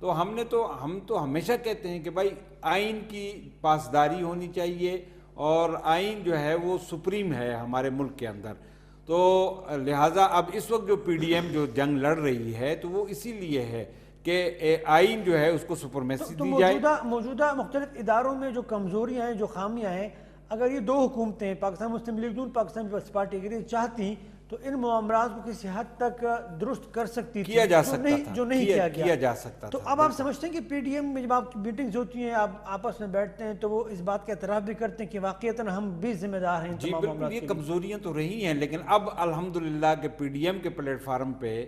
تو ہم تو ہمیشہ کہتے ہیں کہ بھائی آئین کی پاسداری ہونی چاہیے اور آئین جو ہے وہ سپریم ہے ہمارے ملک کے اندر. تو لہٰذا اب اس وقت جو پی ڈی ایم جو جنگ لڑ رہی ہے تو وہ اسی لیے ہے کہ آئین جو ہے اس کو سپرمیسی دی جائے. موجودہ مختلف اداروں میں جو کمزوریاں ہیں، جو خامیاں ہیں، اگر یہ دو حکومتیں پاکستان مسلم لیگ نون، پاکستان پیپلز پارٹی اگر یہ چاہتی تو ان معاملات کو کسی حد تک درست کر سکتی تھی، کیا جا سکتا تھا، جو نہیں کیا جا سکتا تو تھا. اب آپ سمجھتے ہیں کہ پی ڈی ایم میں جب آپ کی میٹنگز ہوتی ہیں، آپ آپس میں بیٹھتے ہیں تو وہ اس بات کا اعتراف بھی کرتے ہیں کہ واقعتاً ہم بھی ذمہ دار ہیں ان جی تمام بالکل، معاملات یہ کے؟ کمزوریاں تو رہی ہیں، لیکن اب الحمدللہ کہ پی ڈی ایم کے پلیٹ فارم پہ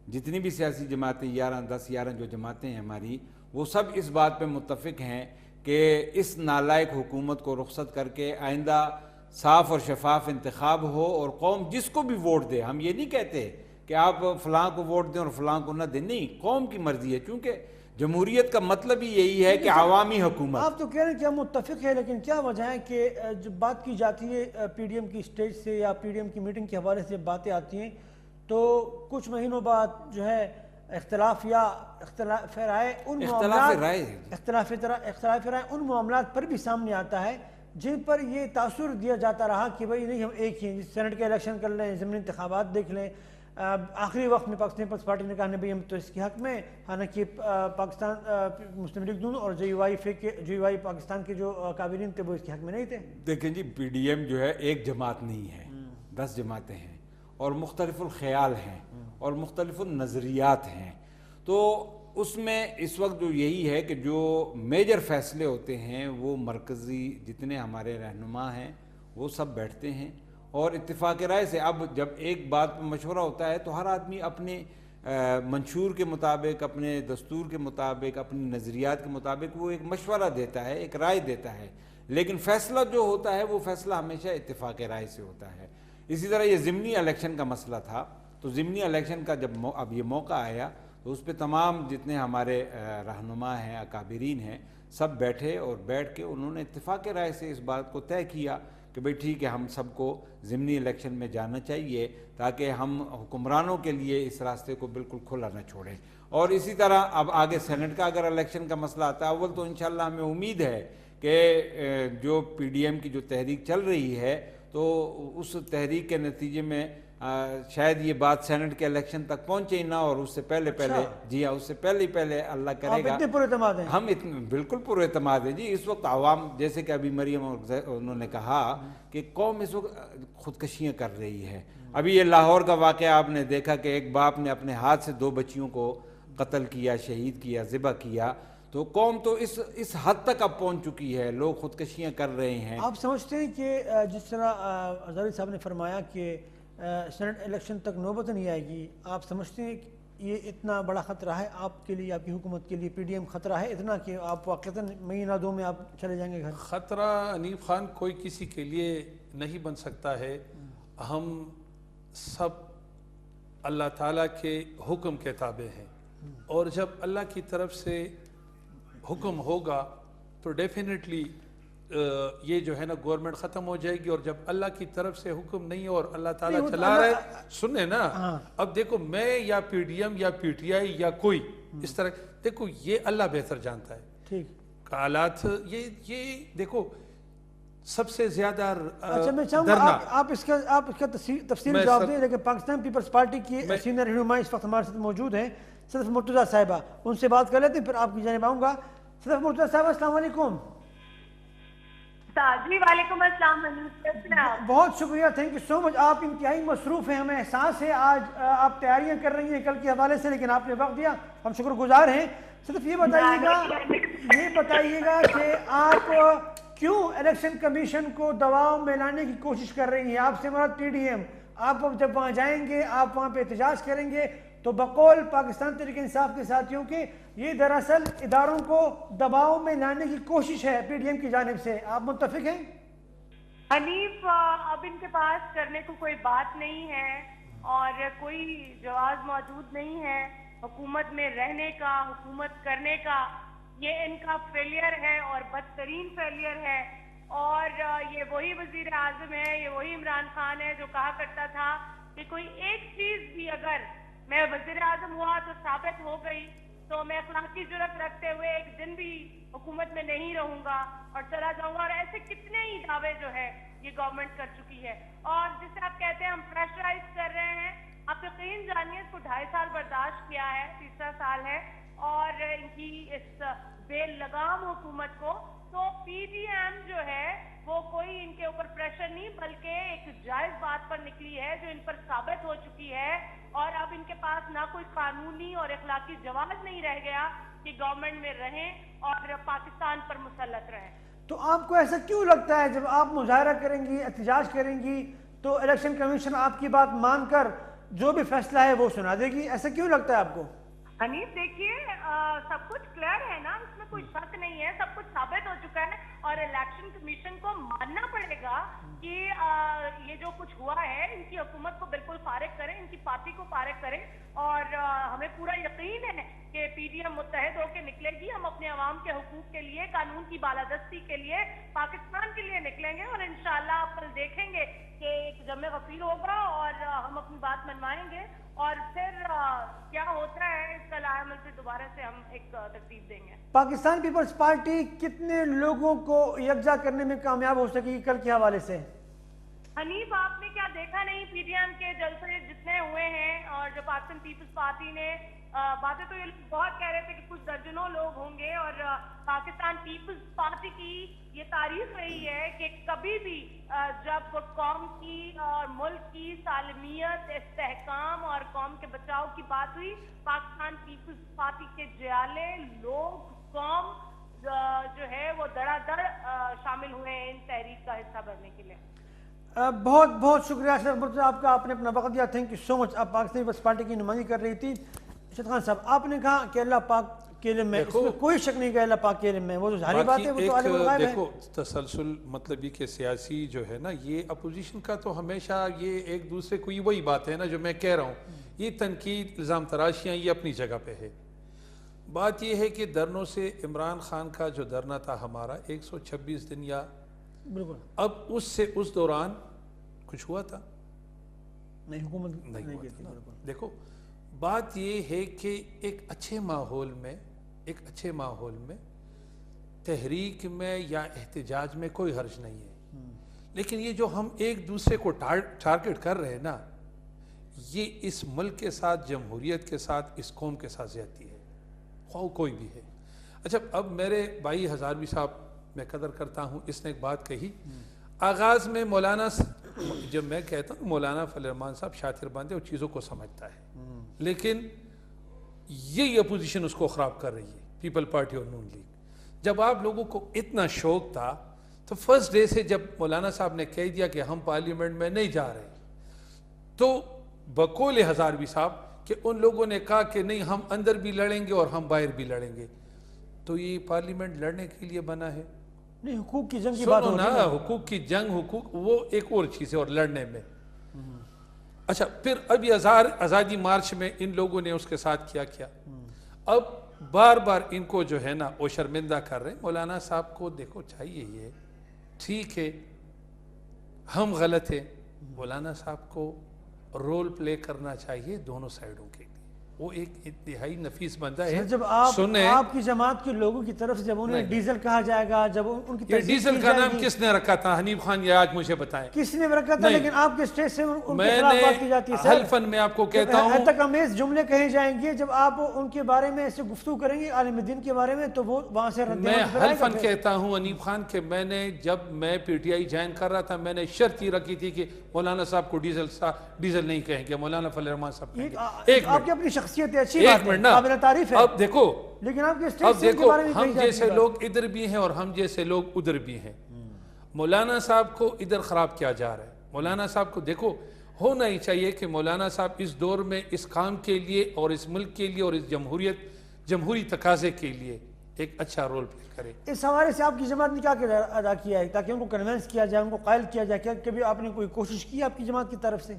جتنی بھی سیاسی جماعتیں 11 جو جماعتیں ہیں ہماری، وہ سب اس بات پہ متفق ہیں کہ اس نالائق حکومت کو رخصت کر کے آئندہ صاف اور شفاف انتخاب ہو اور قوم جس کو بھی ووٹ دے. ہم یہ نہیں کہتے کہ آپ فلاں کو ووٹ دیں اور فلاں کو نہ دیں، نہیں، قوم کی مرضی ہے، چونکہ جمہوریت کا مطلب ہی یہی ہے کہ عوامی حکومت. آپ تو کہہ رہے ہیں کہ ہم متفق ہیں، لیکن کیا وجہ ہے کہ جب بات کی جاتی ہے پی ڈی ایم کی سٹیج سے یا پی ڈی ایم کی میٹنگ کے حوالے سے جب باتیں آتی ہیں تو کچھ مہینوں بعد جو ہے اختلاف رائے ان معاملات پر بھی سامنے آتا ہے جن پر یہ تاثر دیا جاتا رہا کہ بھئی نہیں، ہم ایک ہی ہیں. سینٹ کے الیکشن کر لیں، ضمنی انتخابات دیکھ لیں. آخری وقت میں پاکستان پیپلز پارٹی نے کہا نہیں بھئی ہم تو اس کے حق میں، حالانکہ پاکستان مسلم لیگ نون اور جے یو آئی پاکستان کے جو کابرین تھے وہ اس کے حق میں نہیں تھے. دیکھیں جی، پی ڈی ایم جو ہے ایک جماعت نہیں ہے، 10 جماعتیں ہیں اور مختلف الخیال ہیں اور مختلف النظریات ہیں. تو اس میں اس وقت جو یہی ہے کہ جو میجر فیصلے ہوتے ہیں وہ مرکزی جتنے ہمارے رہنما ہیں وہ سب بیٹھتے ہیں اور اتفاق رائے سے. اب جب ایک بات پر مشورہ ہوتا ہے تو ہر آدمی اپنے منشور کے مطابق، اپنے دستور کے مطابق، اپنی نظریات کے مطابق وہ ایک مشورہ دیتا ہے، ایک رائے دیتا ہے، لیکن فیصلہ جو ہوتا ہے وہ فیصلہ ہمیشہ اتفاق رائے سے ہوتا ہے. اسی طرح یہ ضمنی الیکشن کا مسئلہ تھا، تو ضمنی الیکشن کا جب اب یہ موقع آیا تو اس پہ تمام جتنے ہمارے رہنما ہیں، اکابرین ہیں، سب بیٹھے اور بیٹھ کے انہوں نے اتفاق رائے سے اس بات کو طے کیا کہ بھئی ٹھیک ہے، ہم سب کو ضمنی الیکشن میں جانا چاہیے تاکہ ہم حکمرانوں کے لیے اس راستے کو بالکل کھلا نہ چھوڑیں. اور اسی طرح اب آگے سینٹ کا اگر الیکشن کا مسئلہ آتا ہے، اول تو انشاءاللہ ہمیں امید ہے کہ جو پی ڈی ایم کی جو تحریک چل رہی ہے تو اس تحریک کے نتیجے میں شاید یہ بات سینٹ کے الیکشن تک پہنچے ہی نہ، اور اس سے پہلے جی ہاں، اس سے پہلے اللہ کرے گا. آپ اتنے پر اعتماد ہیں؟ ہم بالکل پر اعتماد ہیں جی. اس وقت عوام، جیسے کہ ابھی مریم انہوں نے کہا کہ قوم اس وقت خودکشیاں کر رہی ہے. ابھی یہ لاہور کا واقعہ آپ نے دیکھا کہ ایک باپ نے اپنے ہاتھ سے 2 بچیوں کو قتل کیا، شہید کیا، ذبح کیا. تو قوم تو اس حد تک اب پہنچ چکی ہے، لوگ خودکشیاں کر رہے ہیں. آپ سمجھتے ہیں کہ جس طرح ازہری صاحب نے فرمایا کہ سینٹ الیکشن تک نوبت نہیں آئے گی، آپ سمجھتے ہیں کہ یہ اتنا بڑا خطرہ ہے آپ کے لیے، آپ کی حکومت کے لیے، پی ڈی ایم خطرہ ہے اتنا کہ آپ واقعتاً مہینہ 2 میں آپ چلے جائیں گے گھر؟ خطرہ انیف خان کوئی کسی کے لیے نہیں بن سکتا ہے. ہم سب اللہ تعالیٰ کے حکم کے تابع ہیں، اور جب اللہ کی طرف سے حکم ہوگا تو ڈیفینیٹلی یہ جو ہے نا گورنمنٹ ختم ہو جائے گی. اور جب اللہ کی طرف سے حکم نہیں اور اللہ تعالیٰ چلا رہا ہے، سنیں نا، اب دیکھو میں یا پی ڈی ایم یا پی ٹی آئی یا کوئی اس طرح، دیکھو یہ اللہ بہتر جانتا ہے. ٹھیک حالات یہ دیکھو سب سے زیادہ اچھا میں چاہوں گا آپ اس کا تفصیل جواب دیں، لیکن پاکستان پیپلز پارٹی کی سینئر رہنما اس وقت ہمارے ساتھ موجود ہیں، صدف مرتضیٰ صاحبہ، ان سے بات کر لیتے ہیں پھر آپ کی جانب آؤں گا. صدف مرتضیٰ صاحبہ السلام علیکم. جی وعلیکم السلام. بہت شکریہ، تھینک یو سو مچ. آپ انتہائی مصروف ہیں، ہمیں احساس ہے. آج آپ تیاریاں کر رہی ہیں کل کے حوالے سے، لیکن آپ نے وقت دیا، ہم شکر گزار ہیں. صرف یہ بتائیے گا کہ آپ کیوں الیکشن کمیشن کو دباؤ میں لانے کی کوشش کر رہی ہیں؟ آپ سے مراد پی ڈی ایم. آپ جب وہاں جائیں گے، آپ وہاں پہ احتجاج کریں گے تو بقول پاکستان تحریک انصاف کے ساتھیوں کے یہ دراصل اداروں کو دباؤ میں لانے کی کوشش ہے پی ڈی ایم کی جانب سے. آپ متفق ہیں؟ حنیف، اب ان کے پاس کرنے کو کوئی بات نہیں ہے اور کوئی جواز موجود نہیں ہے حکومت میں رہنے کا، حکومت کرنے کا. یہ ان کا فیلئر ہے اور بدترین فیلئر ہے. اور یہ وہی وزیر اعظم ہے، یہ وہی عمران خان ہے جو کہا کرتا تھا کہ کوئی ایک چیز بھی اگر میں وزیر اعظم ہوا تو ثابت ہو گئی تو میں اخلاقی جرات رکھتے ہوئے ایک دن بھی حکومت میں نہیں رہوں گا اور چلا جاؤں گا. اور ایسے کتنے ہی دعوے جو ہے یہ گورنمنٹ کر چکی ہے. اور جسے آپ کہتے ہیں ہم پریشرائز کر رہے ہیں, آپ یقین جانیے اس کو 2.5 سال برداشت کیا ہے, تیسرا سال ہے, اور ان کی اس بے لگام حکومت کو. تو پی ڈی ایم جو ہے وہ کوئی ان کے اوپر پریشر نہیں بلکہ ایک جائز بات پر نکلی ہے جو ان پر ثابت ہو چکی ہے, اور اب ان کے پاس نہ کوئی قانونی اور اخلاقی جواز نہیں رہ گیا کہ گورنمنٹ میں رہیں اور پاکستان پر مسلط رہیں. تو آپ کو ایسا کیوں لگتا ہے جب آپ مظاہرہ کریں گی, احتجاج کریں گی, تو الیکشن کمیشن آپ کی بات مان کر جو بھی فیصلہ ہے وہ سنا دے گی؟ ایسا کیوں لگتا ہے آپ کو؟ حنیف دیکھیے سب کچھ کلیئر ہے نا, اس میں کوئی شک نہیں ہے, سب کچھ ثابت ہو چکا ہے, اور الیکشن کمیشن کو ماننا پڑے گا کہ یہ جو کچھ ہوا ہے ان کی حکومت کو بالکل فارغ کریں, ان کی پارٹی کو فارغ کریں, اور ہمیں پورا یقین ہے کہ پی ڈی ایم متحد ہو کے نکلے گی. ہم اپنے عوام کے حقوق کے لیے, قانون کی بالادستی کے لیے, پاکستان کے لیے نکلیں گے, اور انشاءاللہ آپ کل دیکھیں گے کہ ایک جمع غفیر ہوگا اور ہم اپنی بات منوائیں گے, اور پھر کیا ہوتا ہے اس کا لائے عمل پہ دوبارہ سے ہم ایک ترتیب دیں گے. پاکستان پیپلز پارٹی کتنے لوگوں کو یکجا کرنے میں کامیاب ہو سکے گی کل کے حوالے سے؟ حنیف آپ نے کیا دیکھا نہیں, پی ڈی ایم کے جلسے جتنے ہوئے ہیں, اور جو پاکستان پیپلز پارٹی نے باتیں تو یہ بہت کہہ رہے تھے کہ کچھ درجنوں لوگ ہوں گے, اور پاکستان پیپلز پارٹی کی یہ تعریف رہی ہے کہ کبھی بھی جب قوم کی اور ملک کی سالمیت, استحکام اور قوم کے بچاؤ کی بات ہوئی, پاکستان پیپلز پارٹی کے جیالے لوگ, قوم جو ہے وہ دڑا دڑ شامل ہوئے ہیں ان تحریک کا حصہ بننے کے لیے. بہت بہت شکریہ اشرف مرتضیٰ آپ کا, آپ نے اپنا وقت دیا, تھینک یو سو مچ. آپ پاکستان پیپلز پارٹی کی نمائندگی کر رہی تھی. ارشد خان صاحب, آپ نے کہا کہ اللہ پاک کے علم میں, اس میں کوئی شک نہیں کہ اللہ پاک کے علم میں, وہ تو ظاہری بات ہے, وہ تو عالم الغیب ہے. دیکھو تسلسل مطلب یہ کہ سیاسی جو ہے نا, یہ اپوزیشن کا تو ہمیشہ یہ ایک دوسرے کو, یہ وہی بات ہے نا جو میں کہہ رہا ہوں, یہ تنقید, الزام تراشیاں یہ اپنی جگہ پہ ہے. بات یہ ہے کہ دھرنوں سے عمران خان کا جو دھرنا تھا ہمارا 126 دن یا بالکل, اب اس سے اس دوران کچھ ہوا تھا نہیں, حکومت نہیں نہیں ہوا کی تھا تھی. نا. بالکل, دیکھو بات یہ ہے کہ ایک اچھے ماحول میں تحریک میں یا احتجاج میں کوئی حرج نہیں ہے, لیکن یہ جو ہم ایک دوسرے کو ٹارگٹ کر رہے ہیں نا, یہ اس ملک کے ساتھ, جمہوریت کے ساتھ, اس قوم کے ساتھ زیادتی ہے, خواہ کوئی بھی ہے. اچھا اب میرے بھائی ہزاروی صاحب میں قدر کرتا ہوں, اس نے ایک بات کہی آغاز میں, مولانا جب میں کہتا ہوں مولانا فضل الرحمان صاحب شاطر بندے اور چیزوں کو سمجھتا ہے, لیکن یہی اپوزیشن اس کو خراب کر رہی ہے, پیپل پارٹی اور نون لیگ. جب آپ لوگوں کو اتنا شوق تھا تو فرسٹ ڈے سے جب مولانا صاحب نے کہہ دیا کہ ہم پارلیمنٹ میں نہیں جا رہے, تو بقول ہزاروی صاحب کہ ان لوگوں نے کہا کہ نہیں ہم اندر بھی لڑیں گے اور ہم باہر بھی لڑیں گے. تو یہ پارلیمنٹ لڑنے کے لیے بنا ہے؟ نہیں, حقوق کی جنگ کی بات ہو رہی ہے. حقوق کی جنگ, حقوق وہ ایک اور چیز ہے, اور لڑنے میں. اچھا پھر ابھی آزادی مارچ میں ان لوگوں نے اس کے ساتھ کیا, اب بار بار ان کو جو ہے نا وہ شرمندہ کر رہے ہیں. مولانا صاحب کو دیکھو چاہیے, یہ ٹھیک ہے ہم غلط ہیں, مولانا صاحب کو رول پلے کرنا چاہیے دونوں سائیڈوں کے لیے. وہ ایک انتہائی نفیس بندہ ہے. جب آپ کی جماعت کے لوگوں کی طرف سے جب انہیں ڈیزل کہا جائے گا, جب ان کی یہ ڈیزل کا نام کس نے رکھا تھا؟ حنیف خان, یہ آج مجھے بتائیں کس نے رکھا تھا, لیکن آپ کے اسٹیج سے ان کے میں خلاف نے بات کی جاتی ہے. حلفاً میں آپ کو کہتا ہوں, تک امیز جملے کہے جائیں گے جب آپ ان کے بارے میں ایسے گفتگو کریں گے عالم دین کے بارے میں, تو وہ وہاں سے رد میں حلفاً کہتا ہوں حنیف خان کہ میں نے جب میں پی ٹی آئی جوائن کر رہا تھا, میں نے شرط ہی رکھی تھی کہ مولانا صاحب کو ڈیزل نہیں کہیں گے, مولانا فضل الرحمان صاحب کہیں گے. ایک آپ کی اپنی شخصیت ہے, اچھی بات ہے, قابل تعریف ہے. اب دیکھو, لیکن آپ کے اسٹیج سے ان کے بارے میں ہم جیسے لوگ ادھر بھی ہیں اور ہم جیسے لوگ ادھر بھی ہیں. مولانا صاحب کو ادھر خراب کیا جا رہا ہے. مولانا صاحب کو دیکھو, ہونا ہی چاہیے کہ مولانا صاحب اس دور میں اس کام کے لیے اور اس ملک کے لیے اور اس جمہوری تقاضے کے لیے ایک اچھا رول پلے کرے. اس حوالے سے آپ کی جماعت نے کیا ادا کیا ہے تاکہ ان کو کنونس کیا جائے, ان کو قائل کیا جائے؟ کیا کبھی آپ نے کوئی کوشش کی آپ کی جماعت کی طرف سے؟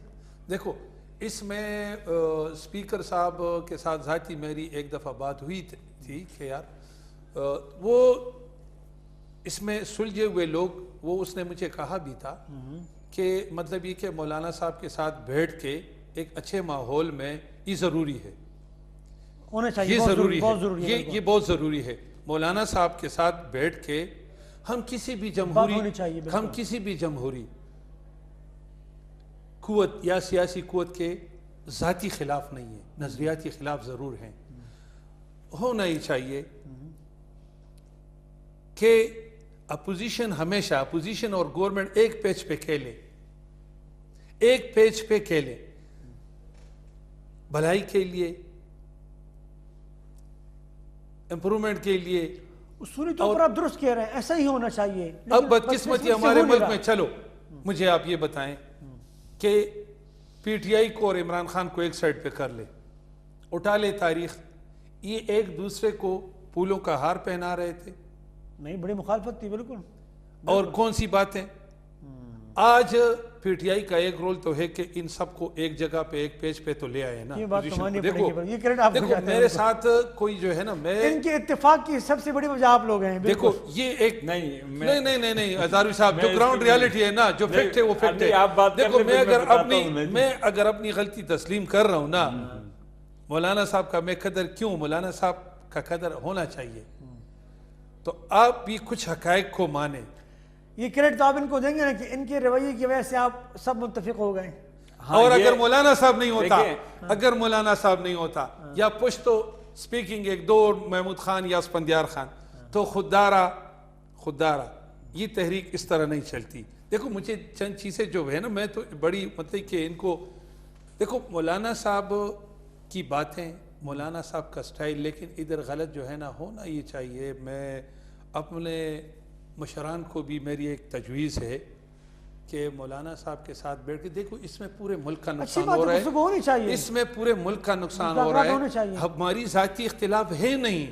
دیکھو اس میں اسپیکر صاحب کے ساتھ ذاتی میری ایک دفعہ بات ہوئی تھی کہ یار وہ اس میں سلجھے ہوئے لوگ, وہ اس نے مجھے کہا بھی تھا کہ مطلب یہ کہ مولانا صاحب کے ساتھ بیٹھ کے ایک اچھے ماحول میں یہ ضروری ہے. ہونا چاہیے، یہ بہت ضروری بہت ہے، ضروری ہے، بالکل۔ یہ بہت ضروری ہے۔ مولانا صاحب کے ساتھ بیٹھ کے ہم کسی بھی بات ہونی چاہیے، بالکل۔ ہم کسی بھی جمہوری قوت یا سیاسی قوت کے ذاتی خلاف نہیں ہیں، نظریاتی خلاف ضرور ہیں۔ ہونا ہی چاہیے کہ اپوزیشن ہمیشہ، اپوزیشن اور گورنمنٹ ایک پیج پہ کھیلے، ایک پیج پہ کھیلے، بھلائی کے لیے، امپرومنٹ کے لیے۔ اصولی طور پر آپ درست کہہ رہے ہیں، ایسا ہی ہونا چاہیے۔ اب بدقسمتی ہمارے ملک میں، چلو مجھے آپ یہ بتائیں کہ پی ٹی آئی کو اور عمران خان کو ایک سائڈ پہ کر لے، اٹھا لے تاریخ، یہ ایک دوسرے کو پھولوں کا ہار پہنا رہے تھے، نہیں بڑی مخالفت تھی، بالکل۔ اور کون سی باتیں۔ آج پی ٹی آئی کا ایک رول تو ہے کہ ان سب کو ایک جگہ پہ، ایک پیج پہ تو لے آئے نا۔ یہ بات تو ماننی پڑے دیکھو گی، یہ کریڈٹ آپ کو دیکھو جاتا ہے۔ میرے ساتھ کوئی جو ہے نا، میں ان کے اتفاق کی سب سے بڑی وجہ آپ لوگ ہیں، دیکھو بالکل۔ یہ ایک نہیں ہزاروی صاحب، جو گراؤنڈ ریالٹی ہے نا، جو فیکٹ ہے وہ فیکٹ ہے۔ آپ بات دیکھو میں اگر اپنی غلطی تسلیم کر رہا ہوں نا، مولانا صاحب کا میں قدر کیوں، مولانا صاحب کا قدر ہونا چاہیے، تو آپ بھی کچھ حقائق کو مانیں۔ یہ کریڈٹ تو آپ ان کو دیں گے نا کہ ان کے رویے کی وجہ سے آپ سب متفق ہو گئے۔ اور اگر مولانا صاحب نہیں ہوتا، اگر مولانا صاحب نہیں ہوتا، یا پشتو سپیکنگ ایک دو محمود خان یا اسفندیار خان، تو خوددارا یہ تحریک اس طرح نہیں چلتی۔ دیکھو مجھے چند چیزیں جو ہے نا، میں تو بڑی مطلب کہ ان کو، دیکھو مولانا صاحب کی باتیں، مولانا صاحب کا سٹائل، لیکن ادھر غلط جو ہے نا ہونا یہ چاہیے۔ میں اپنے مشران کو بھی میری ایک تجویز ہے کہ مولانا صاحب کے ساتھ بیٹھ کے دیکھو، اس میں پورے ملک کا نقصان ہو رہا ہے، اس میں پورے ملک کا نقصان ہو رہا ہے، ہماری ذاتی اختلاف ہے نہیں۔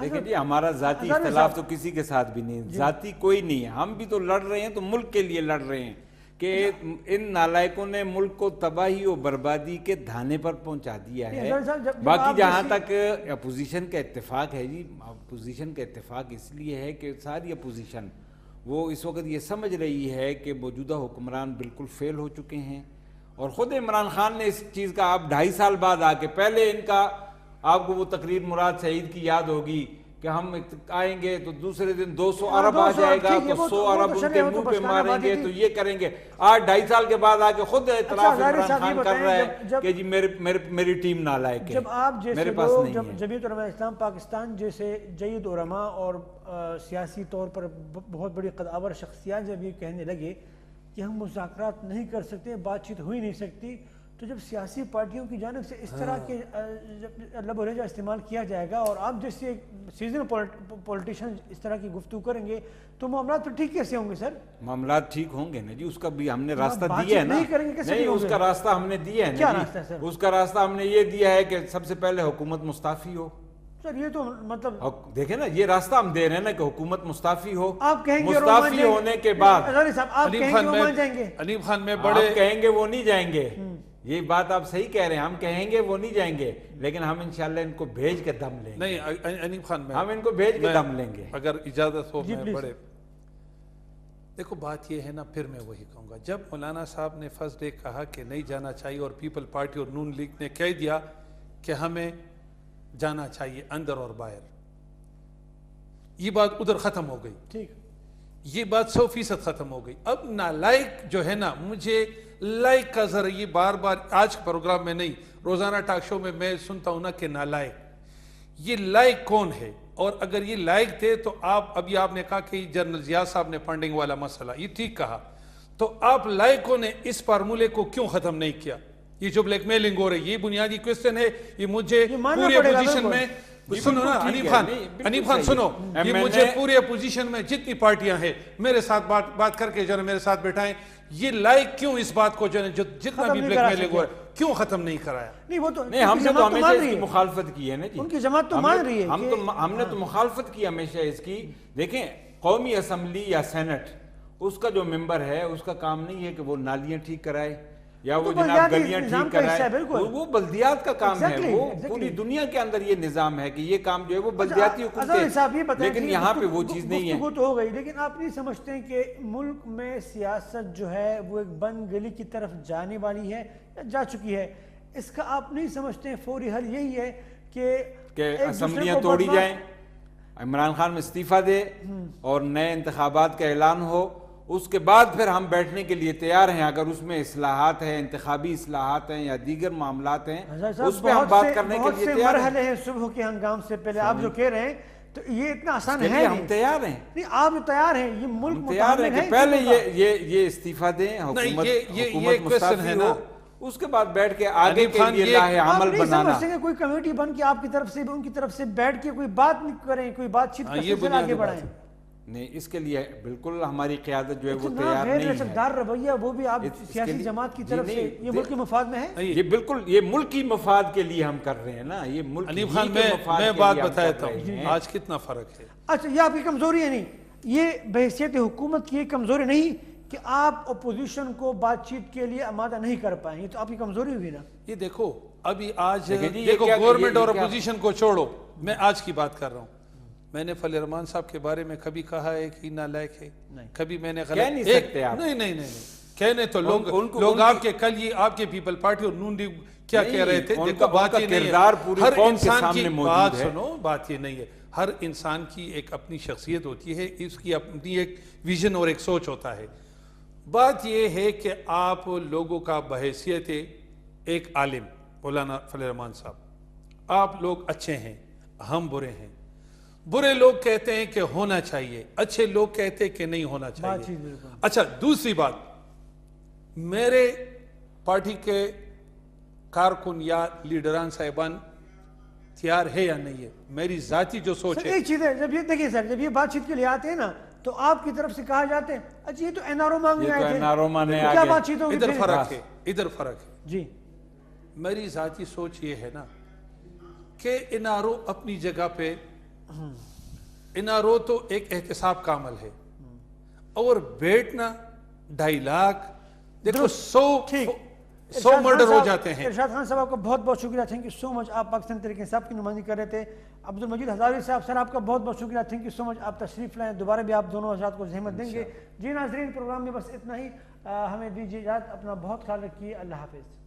دیکھیں جی، ہمارا ذاتی اختلاف تو کسی کے ساتھ بھی نہیں، ذاتی کوئی نہیں ہے، ہم بھی تو لڑ رہے ہیں، تو ملک کے لیے لڑ رہے ہیں کہ ان نالائکوں نے ملک کو تباہی و بربادی کے دھانے پر پہنچا دیا ہے۔ باقی جہاں تک اپوزیشن کا اتفاق ہے جی، اپوزیشن کا اتفاق اس لیے ہے کہ ساری اپوزیشن وہ اس وقت یہ سمجھ رہی ہے کہ موجودہ حکمران بالکل فیل ہو چکے ہیں، اور خود عمران خان نے اس چیز کا، آپ 2.5 سال بعد آ کے، پہلے ان کا آپ کو وہ تقریر مراد سعید کی یاد ہوگی کہ ہم آئیں گے تو دوسرے دن 200 ارب آ جائے گا، تو 100 ارب ان کے منہ پہ ماریں گے، تو یہ کریں گے۔ آج 2.5 سال کے بعد آ کے خود اعتراف عمران خان کر رہا ہے کہ جی میری ٹیم نالائق ہے، جب آپ میرے جیسے پاس لوگ، نہیں جب ہے۔ جمعیت علماء اسلام پاکستان جیسے جید علماء اور سیاسی طور پر بہت بڑی قدآور شخصیات جب یہ کہنے لگے کہ ہم مذاکرات نہیں کر سکتے، بات چیت ہوئی نہیں سکتی، تو جب سیاسی پارٹیوں کی جانب سے اس طرح کے لب و لہجہ استعمال کیا جائے گا، اور آپ جیسے سیزن پولیٹیشین اس طرح کی گفتگو کریں گے، تو معاملات پھر ٹھیک کیسے ہوں گے سر؟ معاملات ٹھیک ہوں گے نا جی، اس کا بھی ہم نے راستہ دیا ہے نا۔ نہیں، اس کا راستہ ہم نے دیا ہے نا۔ کیا راستہ ہے سر؟ اس کا راستہ ہم نے یہ دیا ہے کہ سب سے پہلے حکومت مستعفی ہو۔ سر یہ تو مطلب دیکھیں نا، یہ راستہ ہم دے رہے ہیں نا کہ حکومت مستعفی ہو، آپ کہیں گے مستعفی ہونے کے بعد آپ کہیں گے وہ مان جائیں گے؟ علیم خان میں آپ بڑے کہیں گے وہ نہیں جائیں گے، یہ بات آپ صحیح کہہ رہے ہیں، ہم کہیں گے وہ نہیں جائیں گے، لیکن ہم انشاءاللہ ان کو بھیج کے دم لیں گے۔ نہیں علیم خان میں ہم ان کو بھیج کے دم لیں گے اگر اجازت ہو۔ میں بڑے دیکھو بات یہ ہے نا، پھر میں وہی کہوں گا، جب مولانا صاحب نے فرسٹ ڈے کہا کہ نہیں جانا چاہیے، اور پیپل پارٹی اور نون لیگ نے کہہ دیا کہ ہمیں جانا چاہیے اندر اور باہر، یہ بات ادھر ختم ہو گئی، ٹھیک، یہ بات 100% ختم ہو گئی۔ اب نالائق جو ہے نا، مجھے لائق کا ذرا یہ بار بار آج پروگرام میں نہیں، روزانہ ٹاک شو میں سنتا ہوں نا کہ نالائق، یہ لائق کون ہے؟ اور اگر یہ لائق تھے تو ابھی آپ نے کہا کہ جنرل ضیاء صاحب نے فنڈنگ والا مسئلہ، یہ ٹھیک کہا، تو آپ لائقوں نے اس فارمولے کو کیوں ختم نہیں کیا؟ یہ جو بلیک میلنگ ہو رہی ہے، یہ بنیادی کوئسچن ہے، یہ مجھے پوری اپوزیشن میں، سنو نا انیب خان سنو، یہ مجھے پوری اپوزیشن میں جتنی پارٹیاں ہیں میرے ساتھ بات کر کے جو ہے میرے ساتھ بیٹھائیں، یہ لائق کیوں اس بات کو جو ہے جتنا بھی بلیک میلنگ ہو رہا ہے کیوں ختم نہیں کرایا؟ نہیں وہ تو نہیں، ہم نے تو ہمیشہ اس کی مخالفت کی ہے نا جی، ان کی جماعت تو مان رہی ہے، ہم نے تو مخالفت کی ہمیشہ اس کی۔ دیکھیں، قومی اسمبلی یا سینٹ، اس کا جو ممبر ہے، اس کا کام نہیں ہے کہ وہ نالیاں ٹھیک کرائے یا وہ جناب گلیاں ٹھیک کرائے، وہ بلدیات کا کام ہے، وہ پوری دنیا کے اندر یہ نظام ہے کہ یہ کام جو ہے وہ بلدیاتی حکومت، لیکن یہاں پہ وہ چیز نہیں ہے۔ گفتگو تو ہو گئی، لیکن آپ نہیں سمجھتے ہیں کہ ملک میں سیاست جو ہے وہ ایک بند گلی کی طرف جانے والی ہے یا جا چکی ہے؟ اس کا آپ نہیں سمجھتے ہیں فوری حل یہی ہے کہ اسمبلیاں توڑی جائیں، عمران خان میں استعفیٰ دے اور نئے انتخابات کا اعلان ہو، اس کے بعد پھر ہم بیٹھنے کے لیے تیار ہیں، اگر اس میں اصلاحات ہیں، انتخابی اصلاحات ہیں یا دیگر معاملات ہیں، اس پہ ہم بات کرنے کے لیے تیار ہیں۔ مرحلے ہیں صبح کے ہنگام سے پہلے آپ جو کہہ رہے ہیں تو یہ اتنا آسان ہے ہم تیار ہیں، نہیں، آپ تیار ہیں، یہ ملک تیار ہیں کہ پہلے یہ استعفیٰ دیں، حکومت مستعفی ہو، اس کے بعد بیٹھ کے آگے کے لیے راہ عمل بنانا۔ کوئی کمیٹی بن کے آپ کی طرف سے ان کی طرف سے بیٹھ کے کوئی بات نہیں کریں، کوئی بات چیت کا سلسلہ آگے بڑھائیں؟ نہیں، اس کے لیے بالکل ہماری قیادت جو ہے وہ تیار نہیں ہے۔ لچکدار رویہ وہ بھی آپ سیاسی جماعت کی طرف سے یہ ملک کے مفاد میں ہے؟ یہ بالکل یہ ملکی مفاد کے لیے ہم کر رہے ہیں نا، یہ ملک حنیف خان میں بات بتاتا ہوں آج کتنا فرق ہے۔ اچھا، یہ آپ کی کمزوری ہے؟ نہیں، یہ بحیثیت حکومت کی کمزوری نہیں کہ آپ اپوزیشن کو بات چیت کے لیے آمادہ نہیں کر پائیں، یہ تو آپ کی کمزوری ہوئی نا۔ یہ دیکھو ابھی آج دیکھو گورنمنٹ اور اپوزیشن کو چھوڑو، میں آج کی بات کر رہا ہوں۔ میں نے فضل الرحمان صاحب کے بارے میں کبھی کہا ہے کہ نالائق ہے، کبھی میں نے کہہ نہیں سکتے آپ۔ نہیں کہنے تو لوگ آپ کے کل یہ آپ کے پیپل پارٹی اور نون لیگ کیا کہہ رہے تھے، دیکھو بات یہ نہیں ہے، ہر انسان کی بات سنو، بات یہ نہیں ہے، ہر انسان کی ایک اپنی شخصیت ہوتی ہے، اس کی اپنی ایک ویژن اور ایک سوچ ہوتا ہے۔ بات یہ ہے کہ آپ لوگوں کا بحیثیت ایک عالم مولانا فضل الرحمان صاحب، آپ لوگ اچھے ہیں، ہم برے ہیں، برے لوگ کہتے ہیں کہ ہونا چاہیے، اچھے لوگ کہتے ہیں کہ نہیں ہونا چاہیے۔ اچھا، دوسری بات، میرے پارٹی کے کارکن یا لیڈران صاحبان تیار ہے یا نہیں ہے، میری ذاتی جو سوچ ہے۔ ایک چیز ہے، جب یہ دیکھیں سر، جب یہ بات چیت کے لیے آتے ہیں نا تو آپ کی طرف سے کہا جاتے ہیں اچھا یہ تو این آر او مانگنے آئے تھے، کیا بات چیت ہوگی؟ ادھر فرق ہے، ادھر فرق ہے۔ جی، میری ذاتی سوچ یہ ہے نا کہ این آر او اپنی جگہ پہ، این آر او تو ایک احتساب کا عمل ہے، اور بیٹھنا 2.5 لاکھ، دیکھو 100 مرڈر ہو جاتے ہیں۔ ارشاد خان صاحب آپ کا بہت بہت شکریہ، تھینک یو سو مچ، آپ پاکستان تحریک انصاف کی نمائندگی کر رہے تھے۔ عبد المجید ہزاروی صاحب، سر آپ کا بہت بہت شکریہ، تھینک یو سو مچ، آپ تشریف لائیں، دوبارہ بھی آپ دونوں حضرات کو زحمت دیں گے۔ جی ناظرین، پروگرام میں بس اتنا ہی، ہمیں دیجیے اجازت، اپنا بہت خیال رکھیے، اللہ حافظ۔